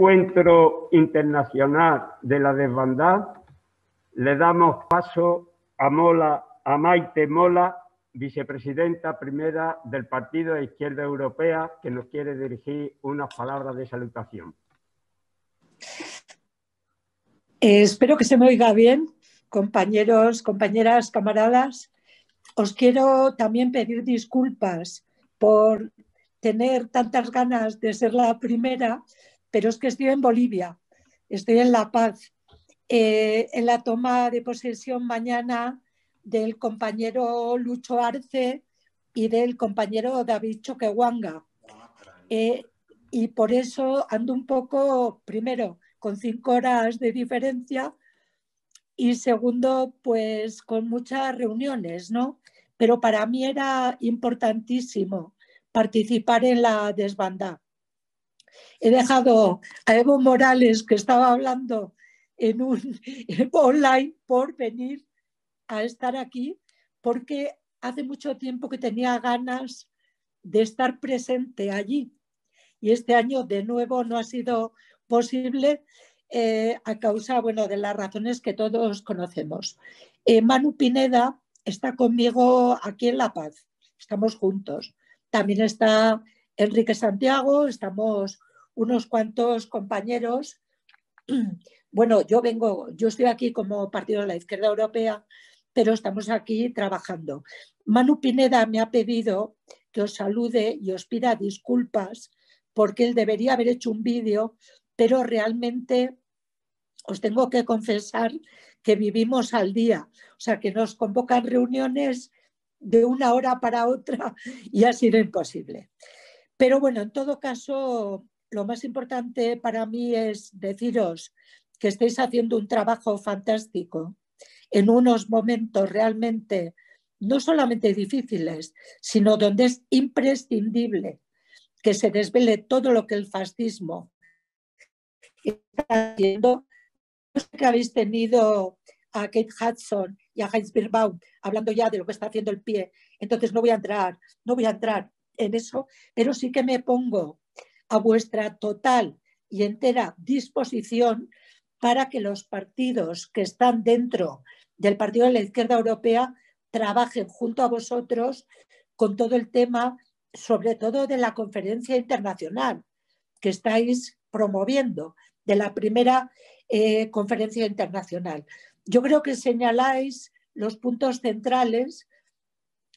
Encuentro Internacional de la Desbandada, le damos paso a Maite Mola, vicepresidenta primera del Partido de Izquierda Europea, que nos quiere dirigir unas palabras de salutación. Espero que se me oiga bien, compañeros, compañeras, camaradas. Os quiero también pedir disculpas por tener tantas ganas de ser la primera, pero es que estoy en Bolivia, estoy en La Paz, en la toma de posesión mañana del compañero Lucho Arce y del compañero David Choquehuanca. Y por eso ando un poco, primero, con 5 horas de diferencia y segundo, pues con muchas reuniones, ¿no? Pero para mí era importantísimo participar en la desbandada. He dejado a Evo Morales, que estaba hablando en online, por venir a estar aquí, porque hace mucho tiempo que tenía ganas de estar presente allí. Y este año de nuevo no ha sido posible a causa, bueno, de las razones que todos conocemos. Manu Pineda está conmigo aquí en La Paz, estamos juntos. También está Enrique Santiago, estamos unos cuantos compañeros. Bueno, yo estoy aquí como Partido de la Izquierda Europea, pero estamos aquí trabajando. Manu Pineda me ha pedido que os salude y os pida disculpas porque él debería haber hecho un vídeo, pero realmente os tengo que confesar que vivimos al día, o sea que nos convocan reuniones de una hora para otra y ha sido imposible. Pero bueno, en todo caso, lo más importante para mí es deciros que estáis haciendo un trabajo fantástico en unos momentos realmente no solamente difíciles, sino donde es imprescindible que se desvele todo lo que el fascismo está haciendo. No sé que habéis tenido a Kate Hudson y a Heinz Birnbaum hablando ya de lo que está haciendo el PIE, entonces no voy a entrar en eso, pero sí que me pongo a vuestra total y entera disposición para que los partidos que están dentro del Partido de la Izquierda Europea trabajen junto a vosotros con todo el tema, sobre todo de la conferencia internacional que estáis promoviendo, de la primera conferencia internacional. Yo creo que señaláis los puntos centrales,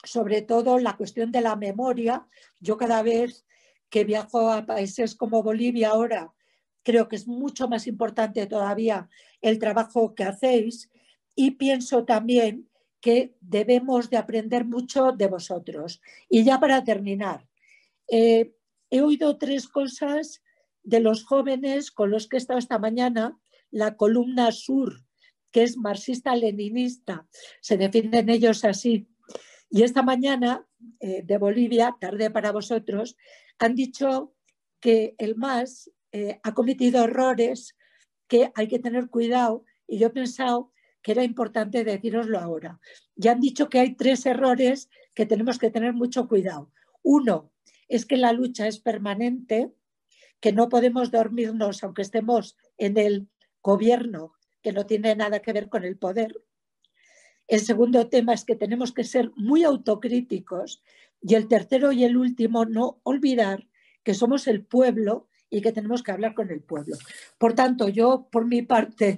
sobre todo la cuestión de la memoria. Yo cada vez que viajo a países como Bolivia ahora, creo que es mucho más importante todavía el trabajo que hacéis y pienso también que debemos de aprender mucho de vosotros. Y ya para terminar, he oído 3 cosas de los jóvenes con los que he estado esta mañana, la columna Sur, que es marxista-leninista, se definen ellos así. Y esta mañana de Bolivia, tarde para vosotros, han dicho que el MAS ha cometido errores, que hay que tener cuidado, y yo he pensado que era importante decíroslo ahora. Ya han dicho que hay 3 errores que tenemos que tener mucho cuidado. Uno es que la lucha es permanente, que no podemos dormirnos aunque estemos en el gobierno, que no tiene nada que ver con el poder. El segundo tema es que tenemos que ser muy autocríticos y el tercero y el último, no olvidar que somos el pueblo y que tenemos que hablar con el pueblo. Por tanto, yo por mi parte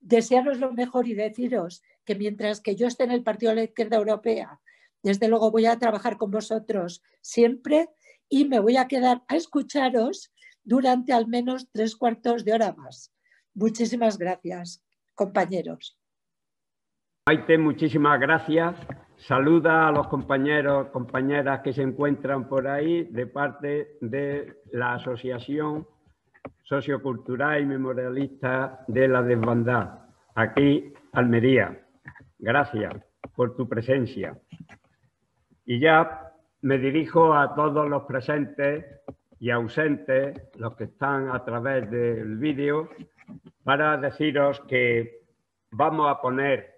desearos lo mejor y deciros que mientras que yo esté en el Partido de la Izquierda Europea, desde luego voy a trabajar con vosotros siempre y me voy a quedar a escucharos durante al menos 3/4 de hora más. Muchísimas gracias, compañeros. Maite, muchísimas gracias. Saluda a los compañeros, compañeras que se encuentran por ahí de parte de la Asociación Sociocultural y Memorialista de la Desbandada, aquí, Almería. Gracias por tu presencia. Y ya me dirijo a todos los presentes y ausentes, los que están a través del vídeo, para deciros que vamos a poner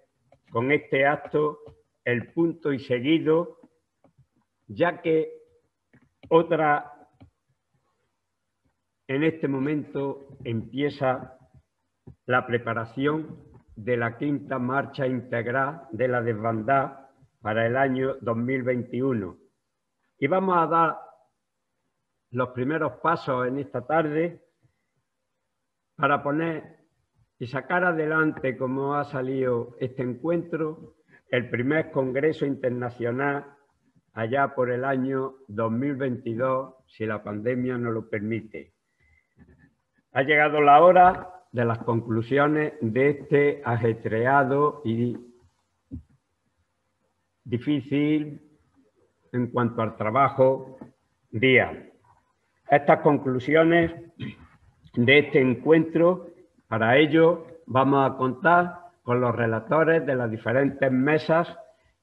con este acto el punto y seguido, ya que otra en este momento empieza la preparación de la quinta marcha integral de la desbandada para el año 2021. Y vamos a dar los primeros pasos en esta tarde para poner y sacar adelante, como ha salido este encuentro, el primer Congreso Internacional allá por el año 2022, si la pandemia nos lo permite. Ha llegado la hora de las conclusiones de este ajetreado y difícil en cuanto al trabajo día. Estas conclusiones de este encuentro, para ello vamos a contar con los relatores de las diferentes mesas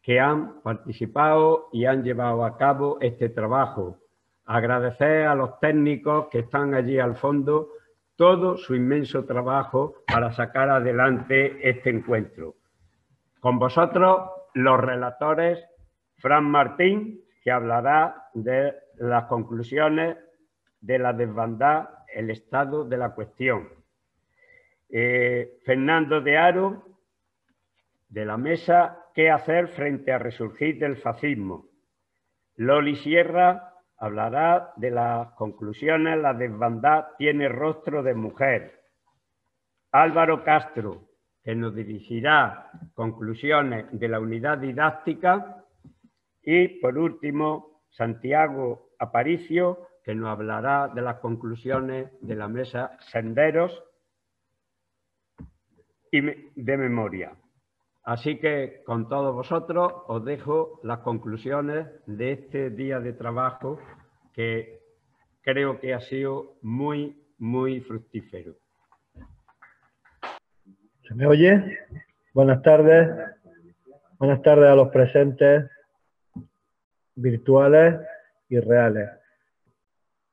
que han participado y han llevado a cabo este trabajo. Agradecer a los técnicos que están allí al fondo todo su inmenso trabajo para sacar adelante este encuentro. Con vosotros, los relatores, Fran Martín, que hablará de las conclusiones de la desbandada, el estado de la cuestión. Fernando de Haro, de la mesa ¿Qué hacer frente al resurgir del fascismo? Loli Sierra hablará de las conclusiones La desbandada tiene rostro de mujer. Álvaro Castro, que nos dirigirá conclusiones de la unidad didáctica. Y, por último, Santiago Aparicio, que nos hablará de las conclusiones de la mesa Senderos y de memoria. Así que, con todos vosotros, os dejo las conclusiones de este día de trabajo que creo que ha sido muy, muy fructífero. ¿Se me oye? Buenas tardes. Buenas tardes a los presentes virtuales y reales.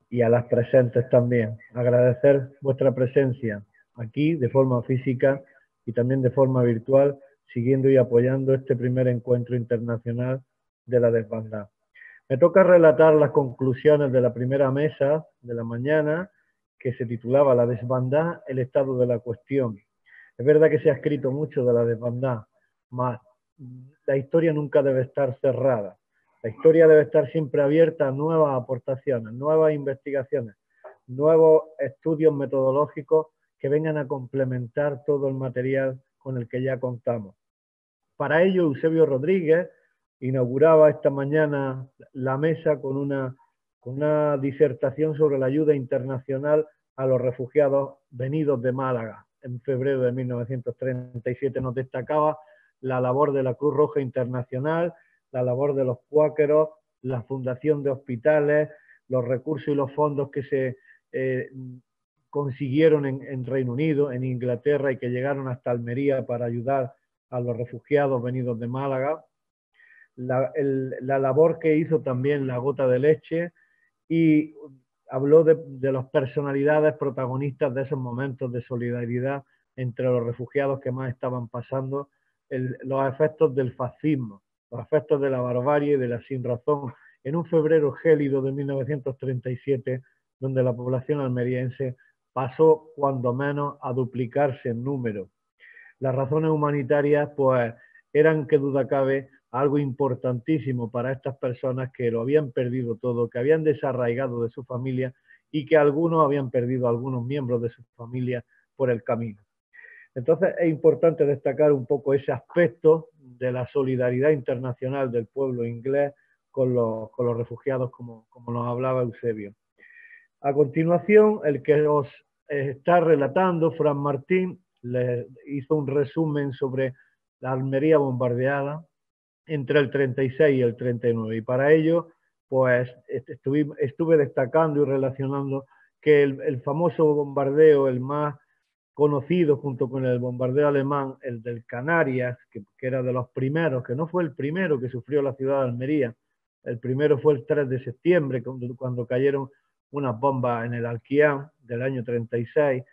Y a las presentes también. Agradecer vuestra presencia aquí de forma física y también de forma virtual, siguiendo y apoyando este primer encuentro internacional de la desbandada. Me toca relatar las conclusiones de la primera mesa de la mañana, que se titulaba La desbandada, el estado de la cuestión. Es verdad que se ha escrito mucho de la desbandada, mas la historia nunca debe estar cerrada. La historia debe estar siempre abierta a nuevas aportaciones, nuevas investigaciones, nuevos estudios metodológicos que vengan a complementar todo el material con el que ya contamos. Para ello, Eusebio Rodríguez inauguraba esta mañana la mesa con una disertación sobre la ayuda internacional a los refugiados venidos de Málaga. En febrero de 1937 nos destacaba la labor de la Cruz Roja Internacional, la labor de los cuáqueros, la fundación de hospitales, los recursos y los fondos que se consiguieron en Reino Unido, en Inglaterra y que llegaron hasta Almería para ayudar a los refugiados venidos de Málaga. La labor que hizo también La Gota de Leche, y habló de las personalidades protagonistas de esos momentos de solidaridad entre los refugiados que más estaban pasando los efectos del fascismo, los efectos de la barbarie y de la sinrazón, en un febrero gélido de 1937, donde la población almeriense pasó cuando menos a duplicarse en número. Las razones humanitarias, pues, eran, que duda cabe, algo importantísimo para estas personas que lo habían perdido todo, que habían desarraigado de su familia y que algunos habían perdido a algunos miembros de su familia por el camino. Entonces es importante destacar un poco ese aspecto de la solidaridad internacional del pueblo inglés con los refugiados, como nos hablaba Eusebio. A continuación, el que os está relatando, Fran Martín, le hizo un resumen sobre la Almería bombardeada entre el 36 y el 39. Y para ello, pues, estuve destacando y relacionando que el famoso bombardeo, el más conocido junto con el bombardeo alemán, el del Canarias, que era de los primeros, que no fue el primero que sufrió la ciudad de Almería, el primero fue el 3 de septiembre, cuando cayeron unas bombas en el Alquián del año 36,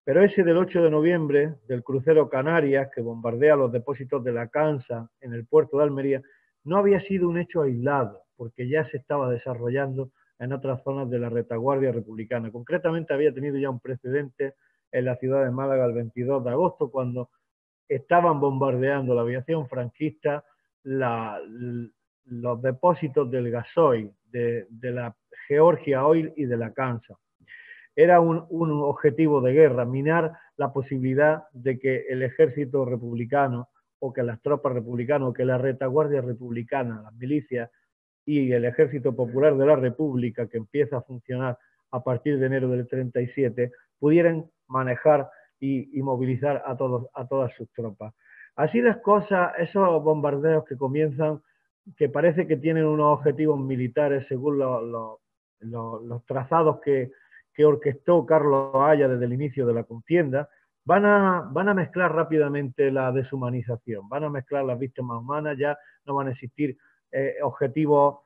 pero ese del 8 de noviembre, del crucero Canarias, que bombardea los depósitos de la Cansa en el puerto de Almería, no había sido un hecho aislado, porque ya se estaba desarrollando en otras zonas de la retaguardia republicana. Concretamente había tenido ya un precedente en la ciudad de Málaga el 22 de agosto, cuando estaban bombardeando la aviación franquista los depósitos del gasoil, de la Georgia Oil y de la Kansas. Era un objetivo de guerra, minar la posibilidad de que el ejército republicano o que las tropas republicanas o que la retaguardia republicana, las milicias y el ejército popular de la República, que empieza a funcionar a partir de enero del 37, pudieran manejar y movilizar a todas sus tropas. Así las cosas, esos bombardeos que comienzan, que parece que tienen unos objetivos militares según los trazados que orquestó Carlos Haya desde el inicio de la contienda, van a mezclar rápidamente la deshumanización, van a mezclar las víctimas humanas, ya no van a existir objetivos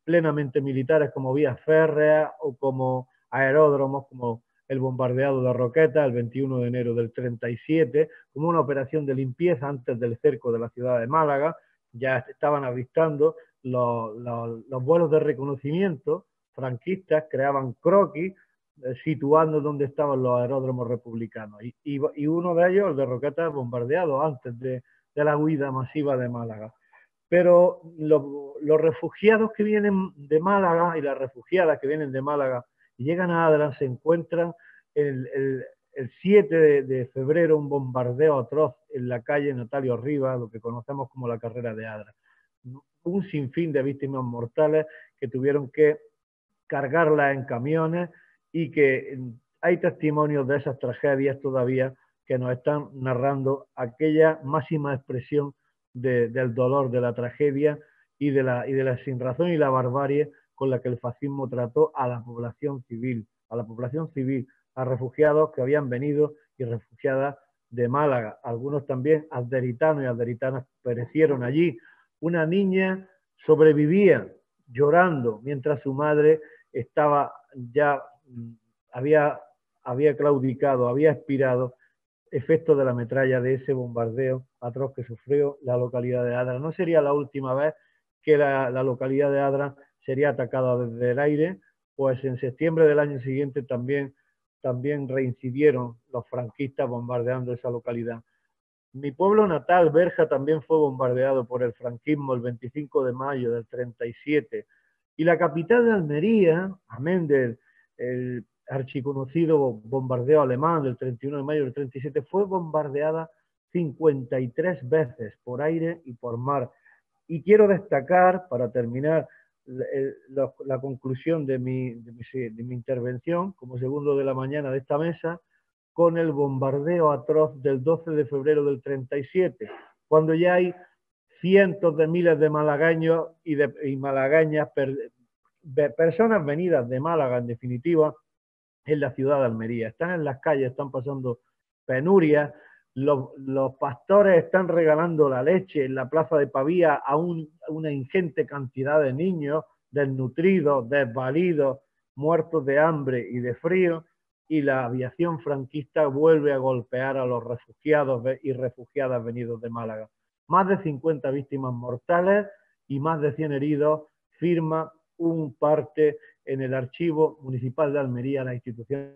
plenamente militares como vías férreas o como aeródromos, como el bombardeado de Roquetas el 21 de enero del 37, como una operación de limpieza antes del cerco de la ciudad de Málaga. Ya estaban avistando los vuelos de reconocimiento franquistas, creaban croquis, situando donde estaban los aeródromos republicanos. Y uno de ellos, el de Roquetas, bombardeado antes de la huida masiva de Málaga. Pero los refugiados que vienen de Málaga y las refugiadas que vienen de Málaga y llegan a Adra se encuentran el 7 de febrero un bombardeo atroz en la calle Natalio Rivas, lo que conocemos como la carrera de Adra. Un sinfín de víctimas mortales que tuvieron que cargarlas en camiones y que hay testimonios de esas tragedias todavía que nos están narrando aquella máxima expresión del dolor, de la tragedia y de la sinrazón y la barbarie con la que el fascismo trató a la población civil, a refugiados que habían venido y refugiadas de Málaga. Algunos también adderitanos y adderitanas perecieron allí. Una niña sobrevivía llorando mientras su madre estaba ya, había claudicado, había expirado, efecto de la metralla de ese bombardeo atroz que sufrió la localidad de Adra. No sería la última vez que la localidad de Adra sería atacada desde el aire, pues en septiembre del año siguiente también reincidieron los franquistas bombardeando esa localidad. Mi pueblo natal, Berja, también fue bombardeado por el franquismo el 25 de mayo del 37. Y la capital de Almería, amén del archiconocido bombardeo alemán del 31 de mayo del 37, fue bombardeada 53 veces por aire y por mar. Y quiero destacar, para terminar la conclusión de mi intervención, como segundo de la mañana de esta mesa, con el bombardeo atroz del 12 de febrero del 37, cuando ya hay cientos de miles de malagueños y malagueñas, personas venidas de Málaga, en definitiva, en la ciudad de Almería. Están en las calles, están pasando penurias, los pastores están regalando la leche en la plaza de Pavía a una ingente cantidad de niños desnutridos, desvalidos, muertos de hambre y de frío, y la aviación franquista vuelve a golpear a los refugiados y refugiadas venidos de Málaga. Más de 50 víctimas mortales y más de 100 heridos, firma un parte en el archivo municipal de Almería, las instituciones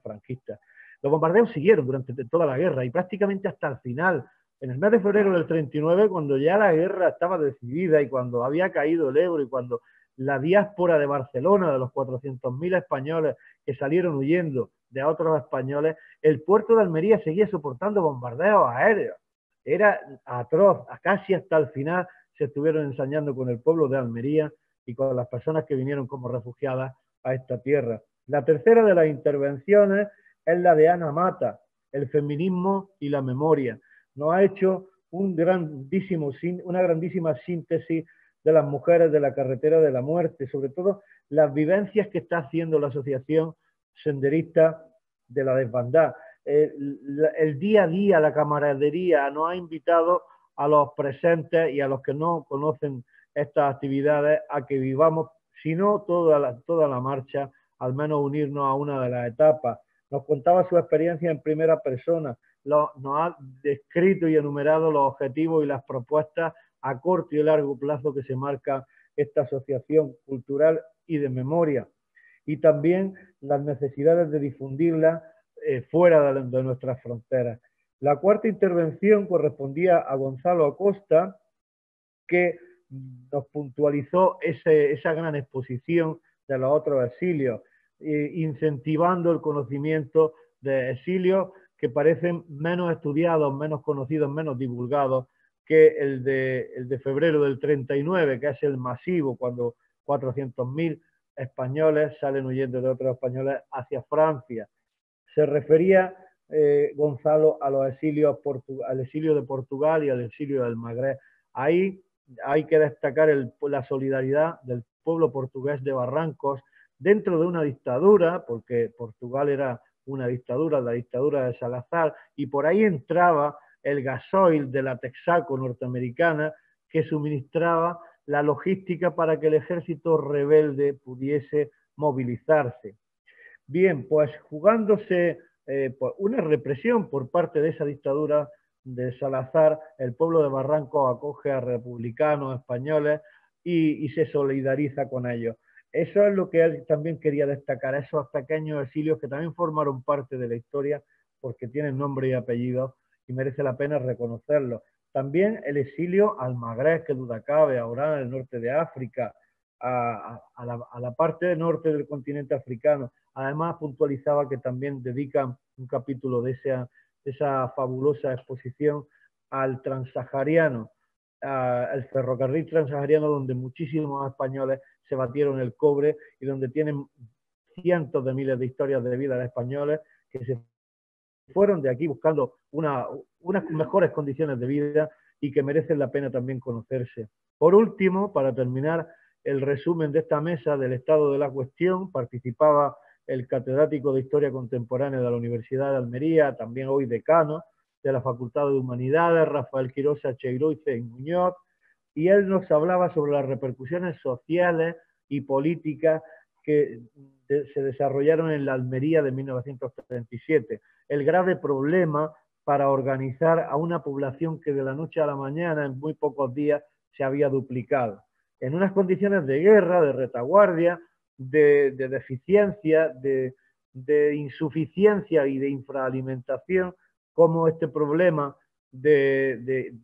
franquistas. Los bombardeos siguieron durante toda la guerra y prácticamente hasta el final. En el mes de febrero del 39, cuando ya la guerra estaba decidida y cuando había caído el Ebro y cuando la diáspora de Barcelona, de los 400.000 españoles que salieron huyendo de otros españoles, el puerto de Almería seguía soportando bombardeos aéreos. Era atroz, casi hasta el final se estuvieron ensañando con el pueblo de Almería y con las personas que vinieron como refugiadas a esta tierra. La tercera de las intervenciones es la de Ana Mata, el feminismo y la memoria. Nos ha hecho una grandísima síntesis de las mujeres de la carretera de la muerte, sobre todo las vivencias que está haciendo la Asociación Senderista de la Desbandada. El día a día, la camaradería, nos ha invitado a los presentes y a los que no conocen estas actividades a que vivamos, si no toda la marcha, al menos unirnos a una de las etapas. Nos contaba su experiencia en primera persona, nos ha descrito y enumerado los objetivos y las propuestas a corto y largo plazo que se marca esta asociación cultural y de memoria, y también las necesidades de difundirla fuera de nuestras fronteras. La cuarta intervención correspondía a Gonzalo Acosta, que nos puntualizó esa gran exposición de los otros exilios, incentivando el conocimiento de exilios que parecen menos estudiados, menos conocidos, menos divulgados que el de febrero del 39, que es el masivo, cuando 400.000 españoles salen huyendo de otros españoles hacia Francia. Se refería Gonzalo a los exilios, al exilio de Portugal y al exilio del Magreb. Ahí hay que destacar la solidaridad del pueblo portugués de Barrancos dentro de una dictadura, porque Portugal era una dictadura, la dictadura de Salazar, y por ahí entraba el gasoil de la Texaco norteamericana que suministraba la logística para que el ejército rebelde pudiese movilizarse. Bien, pues jugándose una represión por parte de esa dictadura de Salazar, el pueblo de Barrancos acoge a republicanos españoles y se solidariza con ellos. Eso es lo que él también quería destacar, esos pequeños exilios que también formaron parte de la historia porque tienen nombre y apellido y merece la pena reconocerlos. También el exilio al Magreb, que duda cabe, ahora en el norte de África, a la parte norte del continente africano. Además, puntualizaba que también dedican un capítulo de esa fabulosa exposición al transsahariano, al ferrocarril transsahariano, donde muchísimos españoles se batieron el cobre y donde tienen cientos de miles de historias de vida de españoles que se fueron de aquí buscando unas mejores condiciones de vida y que merecen la pena también conocerse. Por último, para terminar el resumen de esta mesa del estado de la cuestión, participaba el catedrático de Historia Contemporánea de la Universidad de Almería, también hoy decano de la Facultad de Humanidades, Rafael Quirosa Cheiroize y Muñoz, y él nos hablaba sobre las repercusiones sociales y políticas que se desarrollaron en la Almería de 1937. El grave problema para organizar a una población que de la noche a la mañana, en muy pocos días, se había duplicado. En unas condiciones de guerra, de retaguardia, de deficiencia, de insuficiencia y de infraalimentación, como este problema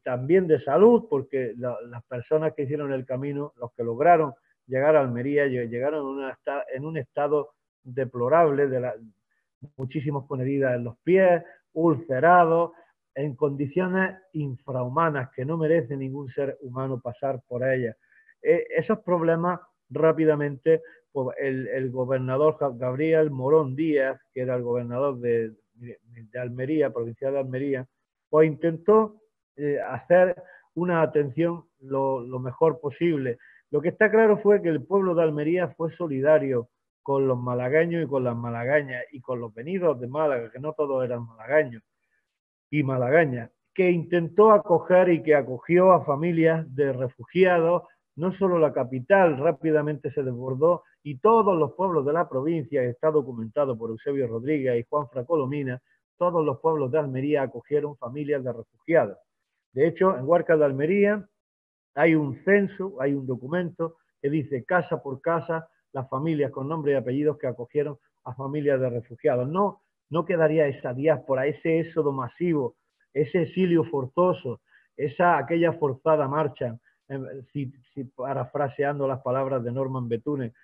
también de salud, porque las personas que hicieron el camino, los que lograron llegar a Almería, llegaron en un estado deplorable, muchísimos con heridas en los pies, ulcerados, en condiciones infrahumanas que no merece ningún ser humano pasar por ellas. Esos problemas rápidamente, pues, el gobernador Gabriel Morón Díaz, que era el gobernador de Almería, provincial de Almería, pues intentó hacer una atención lo mejor posible. Lo que está claro fue que el pueblo de Almería fue solidario con los malagueños y con las malagueñas y con los venidos de Málaga, que no todos eran malagueños y malagueñas, que intentó acoger y que acogió a familias de refugiados. No solo la capital rápidamente se desbordó y todos los pueblos de la provincia, está documentado por Eusebio Rodríguez y Juan Fracolomina, todos los pueblos de Almería acogieron familias de refugiados. De hecho, en Huarca de Almería hay un censo, hay un documento que dice casa por casa las familias con nombre y apellidos que acogieron a familias de refugiados. No quedaría esa diáspora, ese éxodo masivo, ese exilio forzoso, aquella forzada marcha, parafraseando las palabras de Norman Bethune,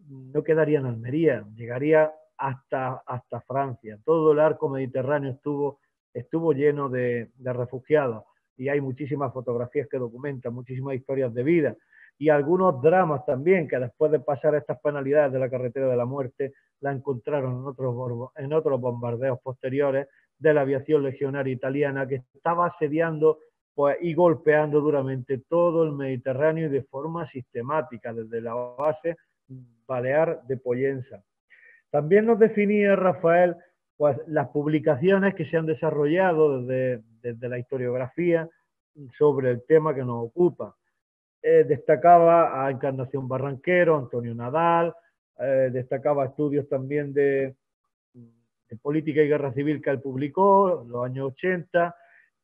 no quedaría en Almería, llegaría hasta Francia. Todo el arco mediterráneo estuvo lleno de refugiados y hay muchísimas fotografías que documentan, muchísimas historias de vida y algunos dramas también que después de pasar estas penalidades de la carretera de la muerte la encontraron en otros bombardeos posteriores de la aviación legionaria italiana que estaba asediando y golpeando duramente todo el Mediterráneo y de forma sistemática desde la base balear de Pollensa. También nos definía Rafael pues, las publicaciones que se han desarrollado desde la historiografía sobre el tema que nos ocupa. Destacaba a Encarnación Barranquero, Antonio Nadal, destacaba estudios también de política y guerra civil que él publicó en los años 80,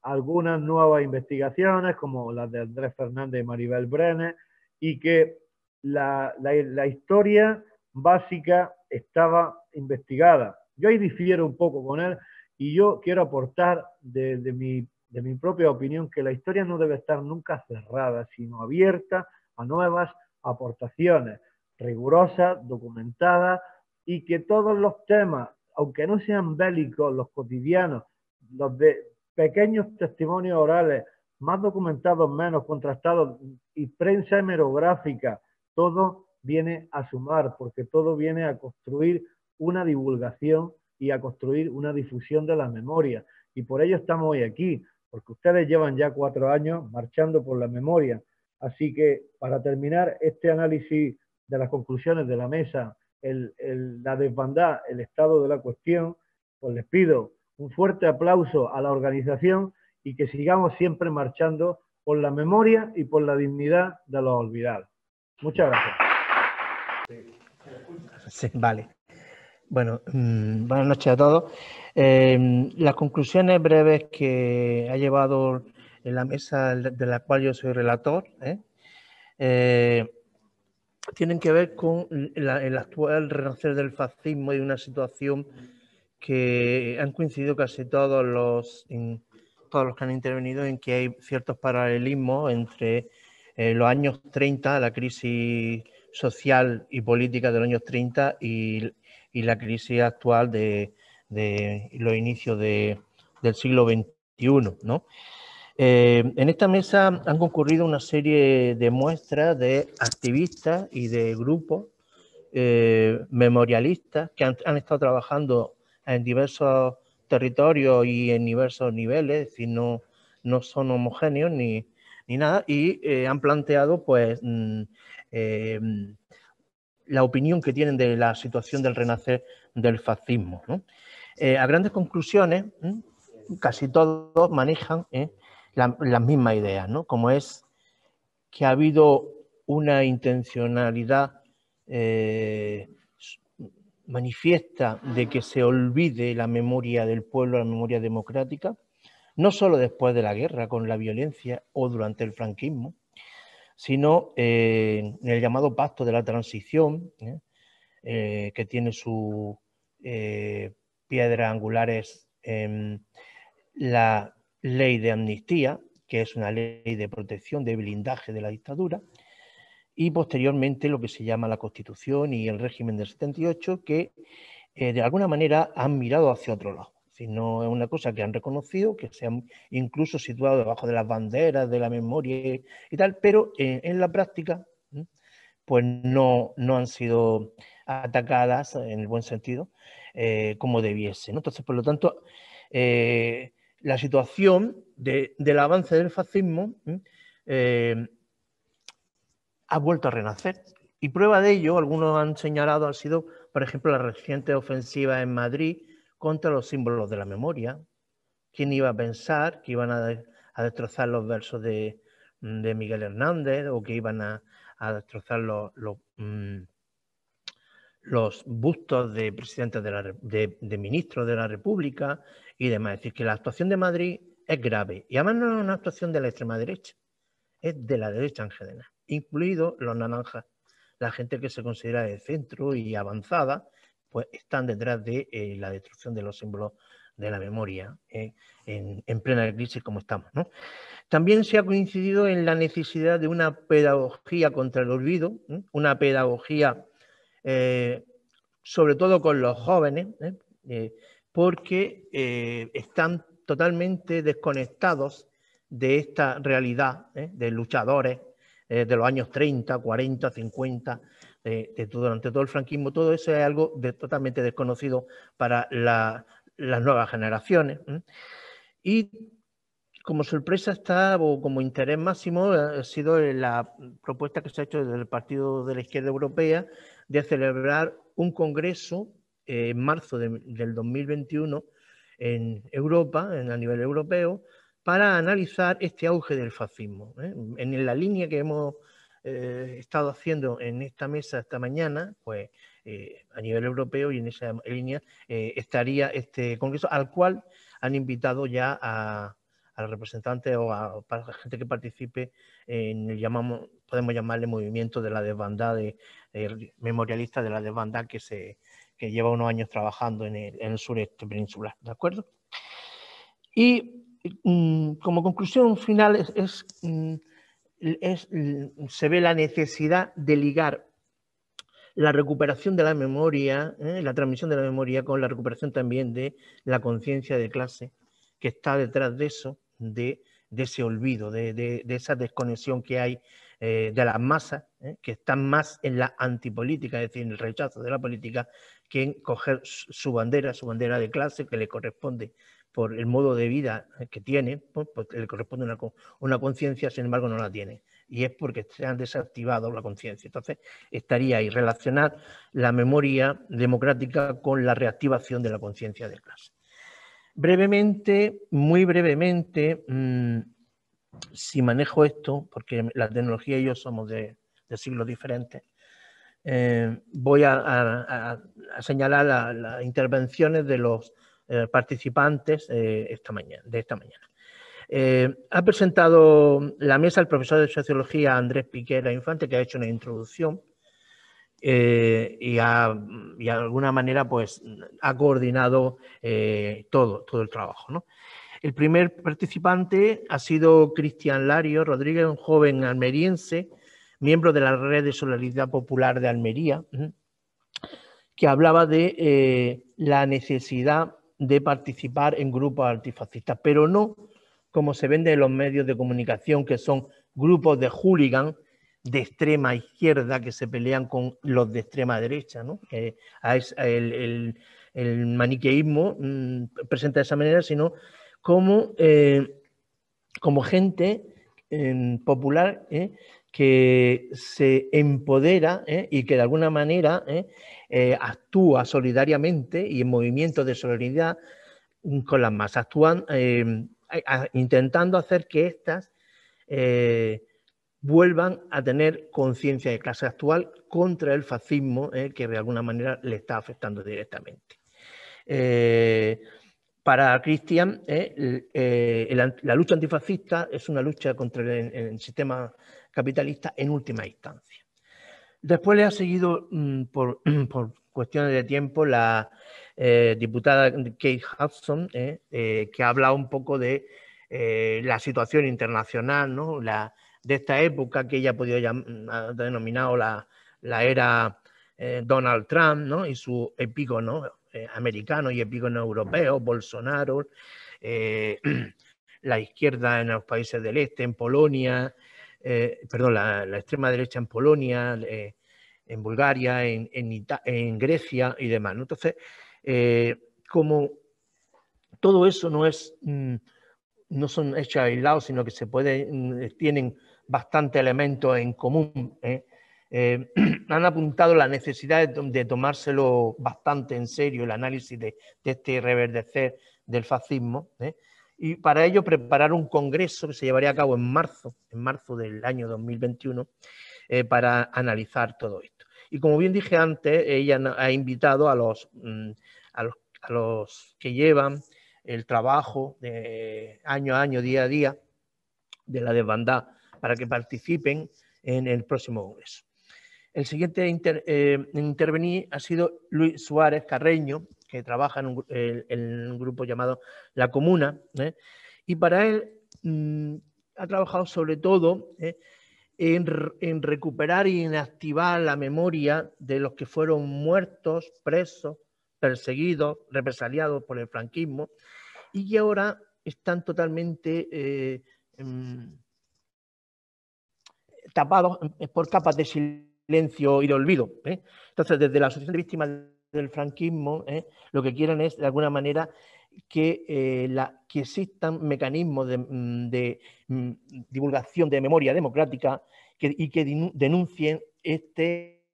algunas nuevas investigaciones como las de Andrés Fernández y Maribel Brenes, y que la historia básica estaba investigada. Yo ahí difiero un poco con él y yo quiero aportar de mi propia opinión que la historia no debe estar nunca cerrada, sino abierta a nuevas aportaciones, rigurosas, documentadas, y que todos los temas, aunque no sean bélicos, los cotidianos, los de pequeños testimonios orales, más documentados, menos contrastados, y prensa hemerográfica, todo viene a sumar, porque todo viene a construir una divulgación y a construir una difusión de la memoria. Y por ello estamos hoy aquí, porque ustedes llevan ya 4 años marchando por la memoria. Así que, para terminar este análisis de las conclusiones de la mesa, la desbandada, el estado de la cuestión, pues les pido un fuerte aplauso a la organización y que sigamos siempre marchando por la memoria y por la dignidad de los olvidados. Muchas gracias. Sí, vale. Bueno, buenas noches a todos. Las conclusiones breves que ha llevado en la mesa de la cual yo soy relator, tienen que ver con el actual renacer del fascismo y una situación que han coincidido casi todos los que han intervenido en que hay ciertos paralelismos entre los años 30, la crisis social y política de los años 30 y la crisis actual de los inicios del siglo XXI, ¿no? En esta mesa han concurrido una serie de muestras de activistas y de grupos memorialistas que han estado trabajando en diversos territorios y en diversos niveles, es decir, no son homogéneos ni nada, y han planteado pues la opinión que tienen de la situación del renacer del fascismo, ¿no? A grandes conclusiones, casi todos manejan las mismas ideas, ¿no? Como es que ha habido una intencionalidad manifiesta de que se olvide la memoria del pueblo, la memoria democrática, no solo después de la guerra con la violencia o durante el franquismo, sino en el llamado Pacto de la Transición, que tiene sus piedras angulares en la ley de amnistía, que es una ley de protección, de blindaje de la dictadura, y posteriormente lo que se llama la Constitución y el régimen del 78, que de alguna manera han mirado hacia otro lado. Es decir, no es una cosa que han reconocido, que se han incluso situado debajo de las banderas de la memoria y tal, pero en la práctica pues no han sido atacadas en el buen sentido como debiese, ¿no? Entonces, por lo tanto, la situación del avance del fascismo ha vuelto a renacer. Y prueba de ello, algunos han señalado, han sido, por ejemplo, la reciente ofensiva en Madrid contra los símbolos de la memoria. ¿Quién iba a pensar que iban a destrozar los versos de Miguel Hernández o que iban a destrozar los bustos de presidentes de ministros de la República y demás? Es decir, que la actuación de Madrid es grave. Y además no es una actuación de la extrema derecha, es de la derecha en general, incluidos los naranjas. La gente que se considera de centro y avanzada, pues están detrás de la destrucción de los símbolos de la memoria en plena crisis como estamos, ¿no? También se ha coincidido en la necesidad de una pedagogía contra el olvido, una pedagogía sobre todo con los jóvenes, porque están totalmente desconectados de esta realidad de luchadores de los años 30, 40, 50, durante todo el franquismo. Todo eso es algo totalmente desconocido para las nuevas generaciones. Y como sorpresa está, o como interés máximo, ha sido la propuesta que se ha hecho desde el Partido de la Izquierda Europea de celebrar un congreso en marzo del 2021 en Europa, a nivel europeo, para analizar este auge del fascismo. En la línea que hemos estado haciendo en esta mesa esta mañana, pues a nivel europeo, y en esa línea estaría este congreso, al cual han invitado ya a los representantes o para la gente que participe en el podemos llamarle movimiento de la desbandada, memorialista de la desbandada que lleva unos años trabajando en el sureste peninsular, ¿de acuerdo? Y como conclusión final se ve la necesidad de ligar la recuperación de la memoria, la transmisión de la memoria, con la recuperación también de la conciencia de clase que está detrás de eso, de ese olvido, de esa desconexión que hay de las masas, que están más en la antipolítica, es decir, en el rechazo de la política, que en coger su bandera de clase que le corresponde por el modo de vida que tiene, pues le corresponde una conciencia, sin embargo no la tiene. Y es porque se han desactivado la conciencia. Entonces, estaría ahí relacionar la memoria democrática con la reactivación de la conciencia de clase. Brevemente, muy brevemente, si manejo esto, porque la tecnología y yo somos de siglos diferentes, voy a señalar las intervenciones de los participantes de esta mañana. Ha presentado la mesa el profesor de Sociología Andrés Piquera Infante, que ha hecho una introducción y de alguna manera pues, ha coordinado todo el trabajo, ¿no? El primer participante ha sido Cristian Lario Rodríguez, un joven almeriense, miembro de la Red de Solidaridad Popular de Almería, que hablaba de la necesidad de participar en grupos antifascistas, pero no como se vende en los medios de comunicación, que son grupos de hooligan de extrema izquierda que se pelean con los de extrema derecha, ¿no? El maniqueísmo presenta de esa manera, sino como gente popular que se empodera y que de alguna manera actúa solidariamente y en movimientos de solidaridad con las masas. Actúan intentando hacer que éstas vuelvan a tener conciencia de clase actual contra el fascismo que de alguna manera le está afectando directamente. Para Cristian, la lucha antifascista es una lucha contra el sistema capitalista en última instancia. Después le ha seguido, por cuestiones de tiempo, la diputada Kate Hudson, que ha hablado un poco de la situación internacional, ¿no? De esta época que ella ha denominado la era Donald Trump, ¿no? Y su epígono americano y epígono europeo, Bolsonaro, la izquierda en los países del este, en Polonia, la extrema derecha en Polonia, en Bulgaria, en Grecia y demás, ¿no? Entonces, como todo eso no son hechos aislados, sino que tienen bastantes elementos en común, han apuntado la necesidad de tomárselo bastante en serio el análisis de este reverdecer del fascismo, y para ello preparar un congreso que se llevaría a cabo en marzo del año 2021 para analizar todo esto. Y como bien dije antes, ella ha invitado a los que llevan el trabajo de año a año, día a día, de la desbandada, para que participen en el próximo congreso. El siguiente intervenir ha sido Luis Suárez Carreño, que trabaja en un grupo llamado La Comuna, y para él ha trabajado sobre todo en recuperar y en activar la memoria de los que fueron muertos, presos, perseguidos, represaliados por el franquismo, y que ahora están totalmente tapados por capas de silencio y de olvido. Entonces, desde la Asociación de Víctimas del Franquismo, lo que quieren es, de alguna manera, que existan mecanismos de divulgación de memoria democrática y que denuncien este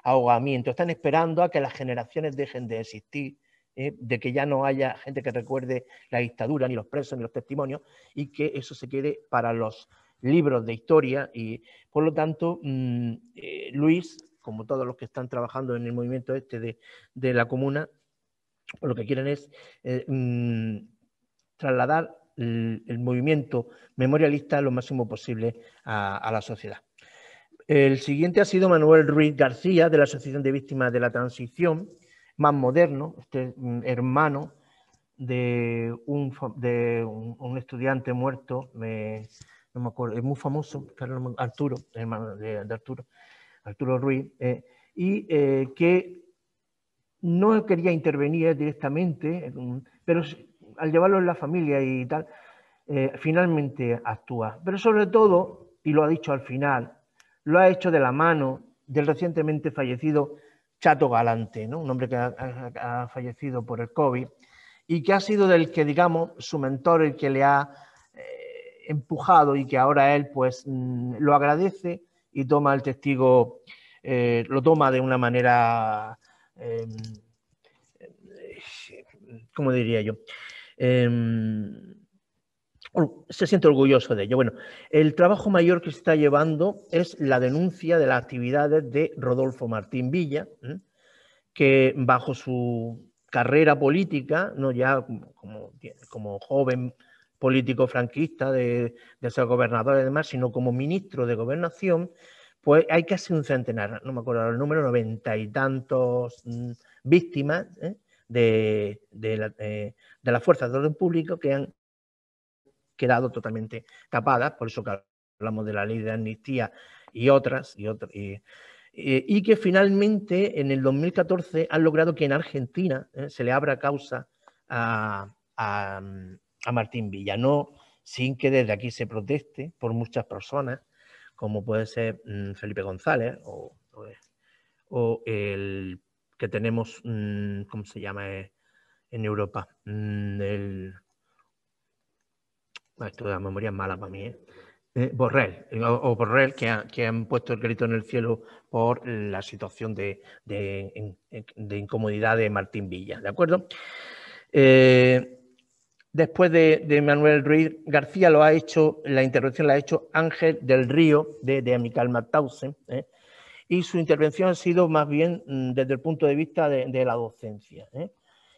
ahogamiento. Están esperando a que las generaciones dejen de existir, de que ya no haya gente que recuerde la dictadura, ni los presos, ni los testimonios, y que eso se quede para los libros de historia. Y por lo tanto, Luis, como todos los que están trabajando en el movimiento de la Comuna, lo que quieren es trasladar el movimiento memorialista lo máximo posible a la sociedad. El siguiente ha sido Manuel Ruiz García, de la Asociación de Víctimas de la Transición, más moderno, hermano de un estudiante muerto, no me acuerdo, es muy famoso, Arturo, hermano de Arturo Ruiz, que no quería intervenir directamente, pero al llevarlo en la familia y tal, finalmente actúa. Pero sobre todo, y lo ha dicho al final, lo ha hecho de la mano del recientemente fallecido Chato Galante, ¿no? Un hombre que ha fallecido por el COVID y que ha sido del que, digamos, su mentor, el que le ha empujado, y que ahora él pues lo agradece y toma el testigo, lo toma de una manera, ¿cómo diría yo? Se siente orgulloso de ello. Bueno, el trabajo mayor que se está llevando es la denuncia de las actividades de Rodolfo Martín Villa, que bajo su carrera política, no ya como joven político franquista de ser gobernador y demás, sino como ministro de Gobernación, pues hay casi un centenar, no me acuerdo el número, 90 y tantos víctimas de las fuerzas de orden público que han quedado totalmente tapadas, por eso que hablamos de la ley de amnistía y otras, y que finalmente en el 2014 han logrado que en Argentina se le abra causa a Martín Villa, no sin que desde aquí se proteste por muchas personas, como puede ser Felipe González o el que tenemos, ¿cómo se llama en Europa? Esto de la memoria es mala para mí, Borrell, o Borrell, que han puesto el grito en el cielo por la situación de incomodidad de Martín Villa, ¿de acuerdo? Después de Manuel Ruiz García la intervención la ha hecho Ángel del Río, de Amical Mauthausen, y su intervención ha sido más bien desde el punto de vista de la docencia,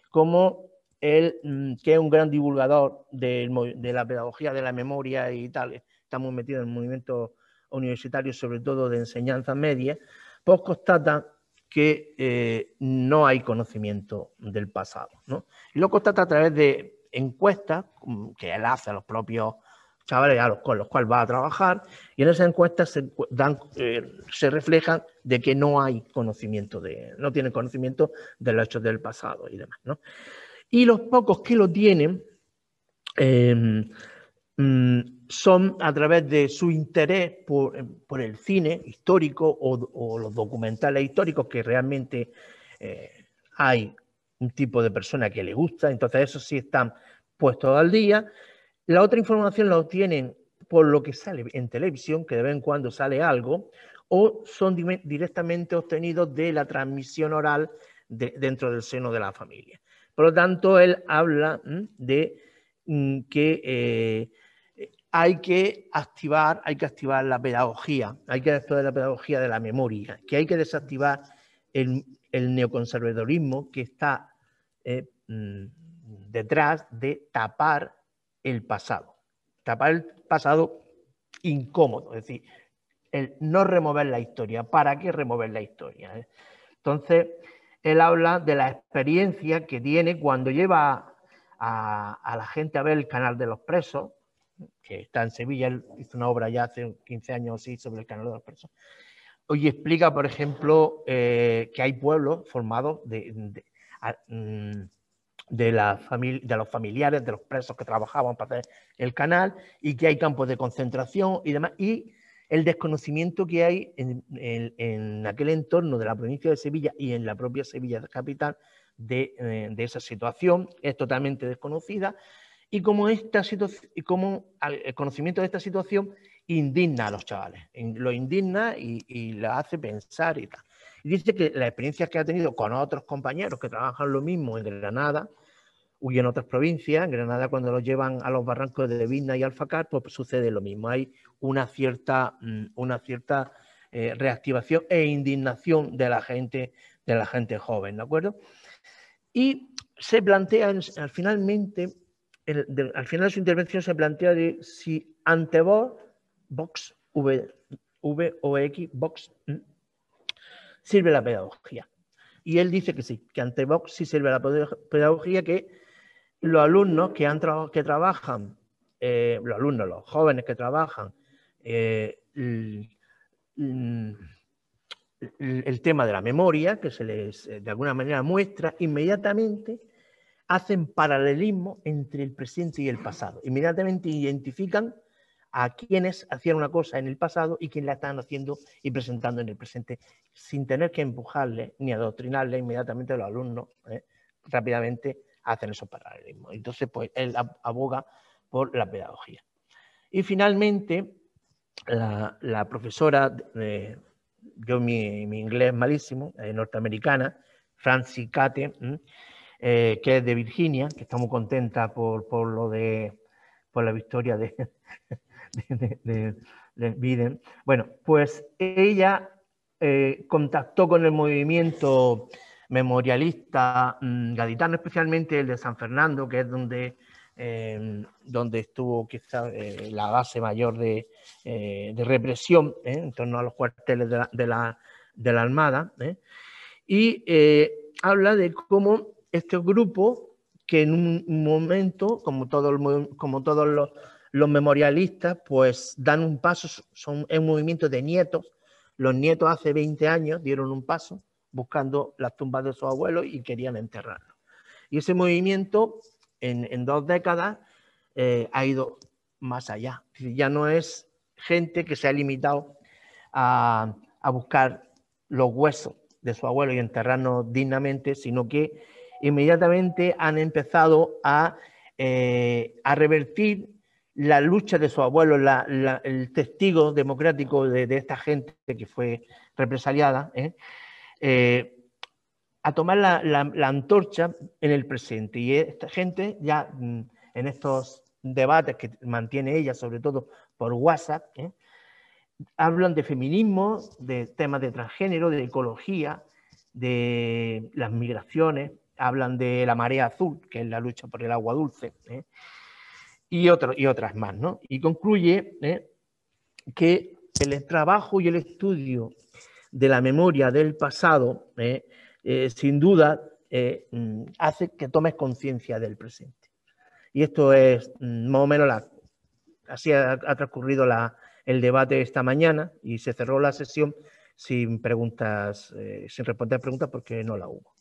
como él, que es un gran divulgador de la pedagogía de la memoria y tal, estamos metidos en movimientos universitarios, sobre todo de enseñanza media, pues constata que no hay conocimiento del pasado, ¿no? Y lo constata a través de encuestas que él hace a los propios chavales con los cuales va a trabajar, y en esas encuestas se reflejan de que no hay conocimiento no tienen conocimiento de los hechos del pasado y demás, ¿no? Y los pocos que lo tienen son a través de su interés por el cine histórico o los documentales históricos, que realmente hay un tipo de persona que le gusta, entonces esos sí están puestos al día. La otra información la obtienen por lo que sale en televisión, que de vez en cuando sale algo, o son directamente obtenidos de la transmisión oral dentro del seno de la familia. Por lo tanto, él habla de que hay que activar la pedagogía, hay que activar la pedagogía de la memoria, que hay que desactivar el neoconservadorismo que está detrás de tapar el pasado incómodo, es decir, el no remover la historia. ¿Para qué remover la historia? Entonces, él habla de la experiencia que tiene cuando lleva a la gente a ver el Canal de los Presos, que está en Sevilla. Él hizo una obra ya hace 15 años así sobre el Canal de los Presos. Hoy explica, por ejemplo, que hay pueblos formados de los familiares de los presos que trabajaban para hacer el canal, y que hay campos de concentración y demás, y el desconocimiento que hay en aquel entorno de la provincia de Sevilla y en la propia Sevilla capital de esa situación es totalmente desconocida, y como el conocimiento de esta situación indigna a los chavales, lo indigna y la hace pensar y tal. Y dice que las experiencias que ha tenido con otros compañeros que trabajan lo mismo en Granada y en otras provincias, en Granada cuando los llevan a los barrancos de Vigna y Alfacar, pues sucede lo mismo. Hay una cierta reactivación e indignación de la gente joven, ¿de acuerdo? Y se plantea finalmente al final de su intervención se plantea de si ante Vox, V o X, Vox, sirve la pedagogía. Y él dice que sí, que ante Vox sí sirve la pedagogía, que los alumnos que trabajan, los alumnos, los jóvenes que trabajan, el tema de la memoria, que se les de alguna manera muestra, inmediatamente hacen paralelismo entre el presente y el pasado. Inmediatamente identifican a quienes hacían una cosa en el pasado y quienes la están haciendo y presentando en el presente, sin tener que empujarle ni adoctrinarle. Inmediatamente los alumnos rápidamente hacen esos paralelismos. Entonces, pues él aboga por la pedagogía. Y finalmente, la profesora, yo mi inglés es malísimo, norteamericana, Francie Cate, que es de Virginia, que está muy contenta por la victoria de Biden. Bueno, pues ella contactó con el movimiento memorialista gaditano, especialmente el de San Fernando, que es donde estuvo quizá la base mayor de represión en torno a los cuarteles de la Armada, y habla de cómo este grupo, que en un momento, como todos los memorialistas, pues dan un paso, es un movimiento de nietos. Los nietos hace 20 años dieron un paso buscando las tumbas de sus abuelos y querían enterrarlos. Y ese movimiento en 2 décadas ha ido más allá. Ya no es gente que se ha limitado a buscar los huesos de su abuelo y enterrarnos dignamente, sino que inmediatamente han empezado a revertir la lucha de su abuelo, el testigo democrático de esta gente que fue represaliada, a tomar la antorcha en el presente. Y esta gente ya en estos debates que mantiene ella, sobre todo por WhatsApp, hablan de feminismo, de temas de transgénero, de ecología, de las migraciones, hablan de la marea azul, que es la lucha por el agua dulce, y otras más, ¿no? Y concluye que el trabajo y el estudio de la memoria del pasado, sin duda, hace que tomes conciencia del presente. Y esto es más o menos así ha transcurrido el debate esta mañana, y se cerró la sesión sin responder preguntas porque no la hubo.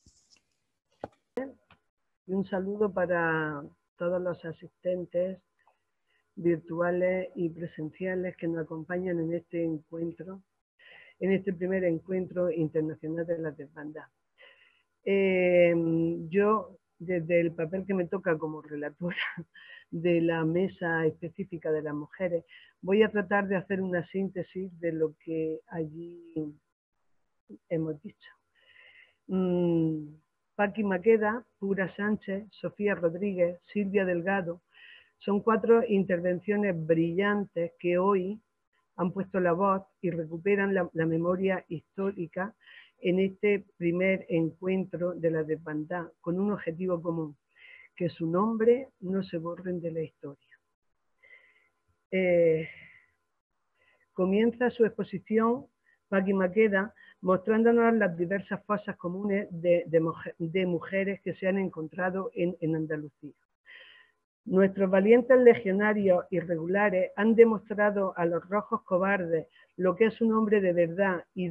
Y un saludo para todos los asistentes virtuales y presenciales que nos acompañan en este encuentro, en este primer encuentro internacional de la desbandada. Yo, desde el papel que me toca como relatora de la mesa específica de las mujeres, voy a tratar de hacer una síntesis de lo que allí hemos dicho. Paqui Maqueda, Pura Sánchez, Sofía Rodríguez, Silvia Delgado, son 4 intervenciones brillantes que hoy han puesto la voz y recuperan la memoria histórica en este primer encuentro de la desbandada, con un objetivo común: que su nombre no se borren de la historia. Comienza su exposición Paqui Maqueda mostrándonos las diversas fosas comunes de mujeres que se han encontrado en Andalucía. Nuestros valientes legionarios irregulares han demostrado a los rojos cobardes lo que es un hombre de verdad y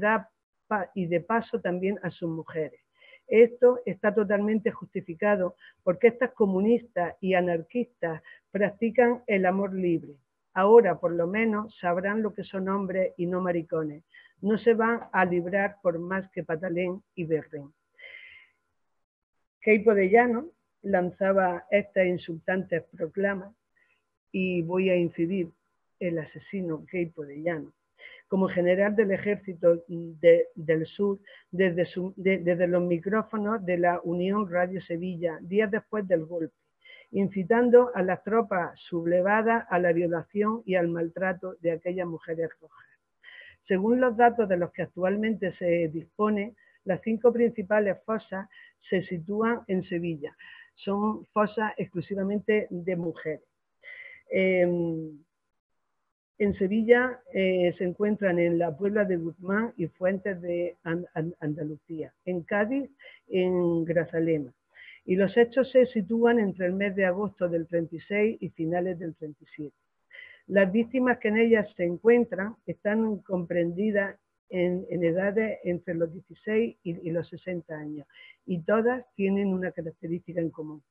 de paso también a sus mujeres. Esto está totalmente justificado porque estas comunistas y anarquistas practican el amor libre. Ahora, por lo menos, sabrán lo que son hombres y no maricones. No se van a librar por más que patalen y berren. Queipo de Llano lanzaba estas insultantes proclamas, y voy a incidir: el asesino Queipo de Llano, como general del ejército del sur, desde los micrófonos de la Unión Radio Sevilla, días después del golpe, incitando a las tropas sublevadas a la violación y al maltrato de aquellas mujeres rojas. Según los datos de los que actualmente se dispone, las 5 principales fosas se sitúan en Sevilla. son fosas exclusivamente de mujeres. En Sevilla se encuentran en la Puebla de Guzmán y Fuentes de Andalucía, en Cádiz, en Grazalema. Y los hechos se sitúan entre el mes de agosto del 36 y finales del 37. Las víctimas que en ellas se encuentran están comprendidas en edades entre los 16 y los 60 años, y todas tienen una característica en común.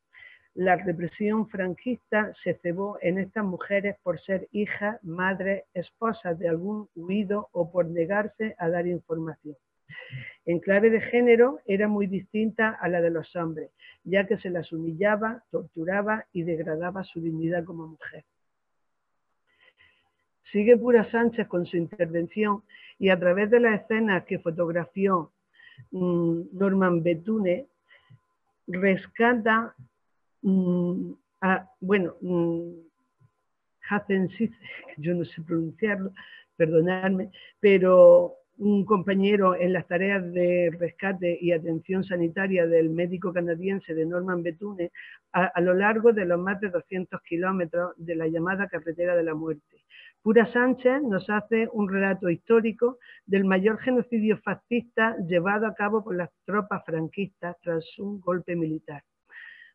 La represión franquista se cebó en estas mujeres por ser hijas, madres, esposas de algún huido o por negarse a dar información. En clave de género era muy distinta a la de los hombres, ya que se las humillaba, torturaba y degradaba su dignidad como mujer. Sigue Pura Sánchez con su intervención y a través de las escenas que fotografió Norman Bethune, rescata yo no sé pronunciarlo, perdonadme, pero un compañero en las tareas de rescate y atención sanitaria del médico canadiense de Norman Bethune a lo largo de los más de 200 kilómetros de la llamada carretera de la muerte. Pura Sánchez nos hace un relato histórico del mayor genocidio fascista llevado a cabo por las tropas franquistas tras un golpe militar.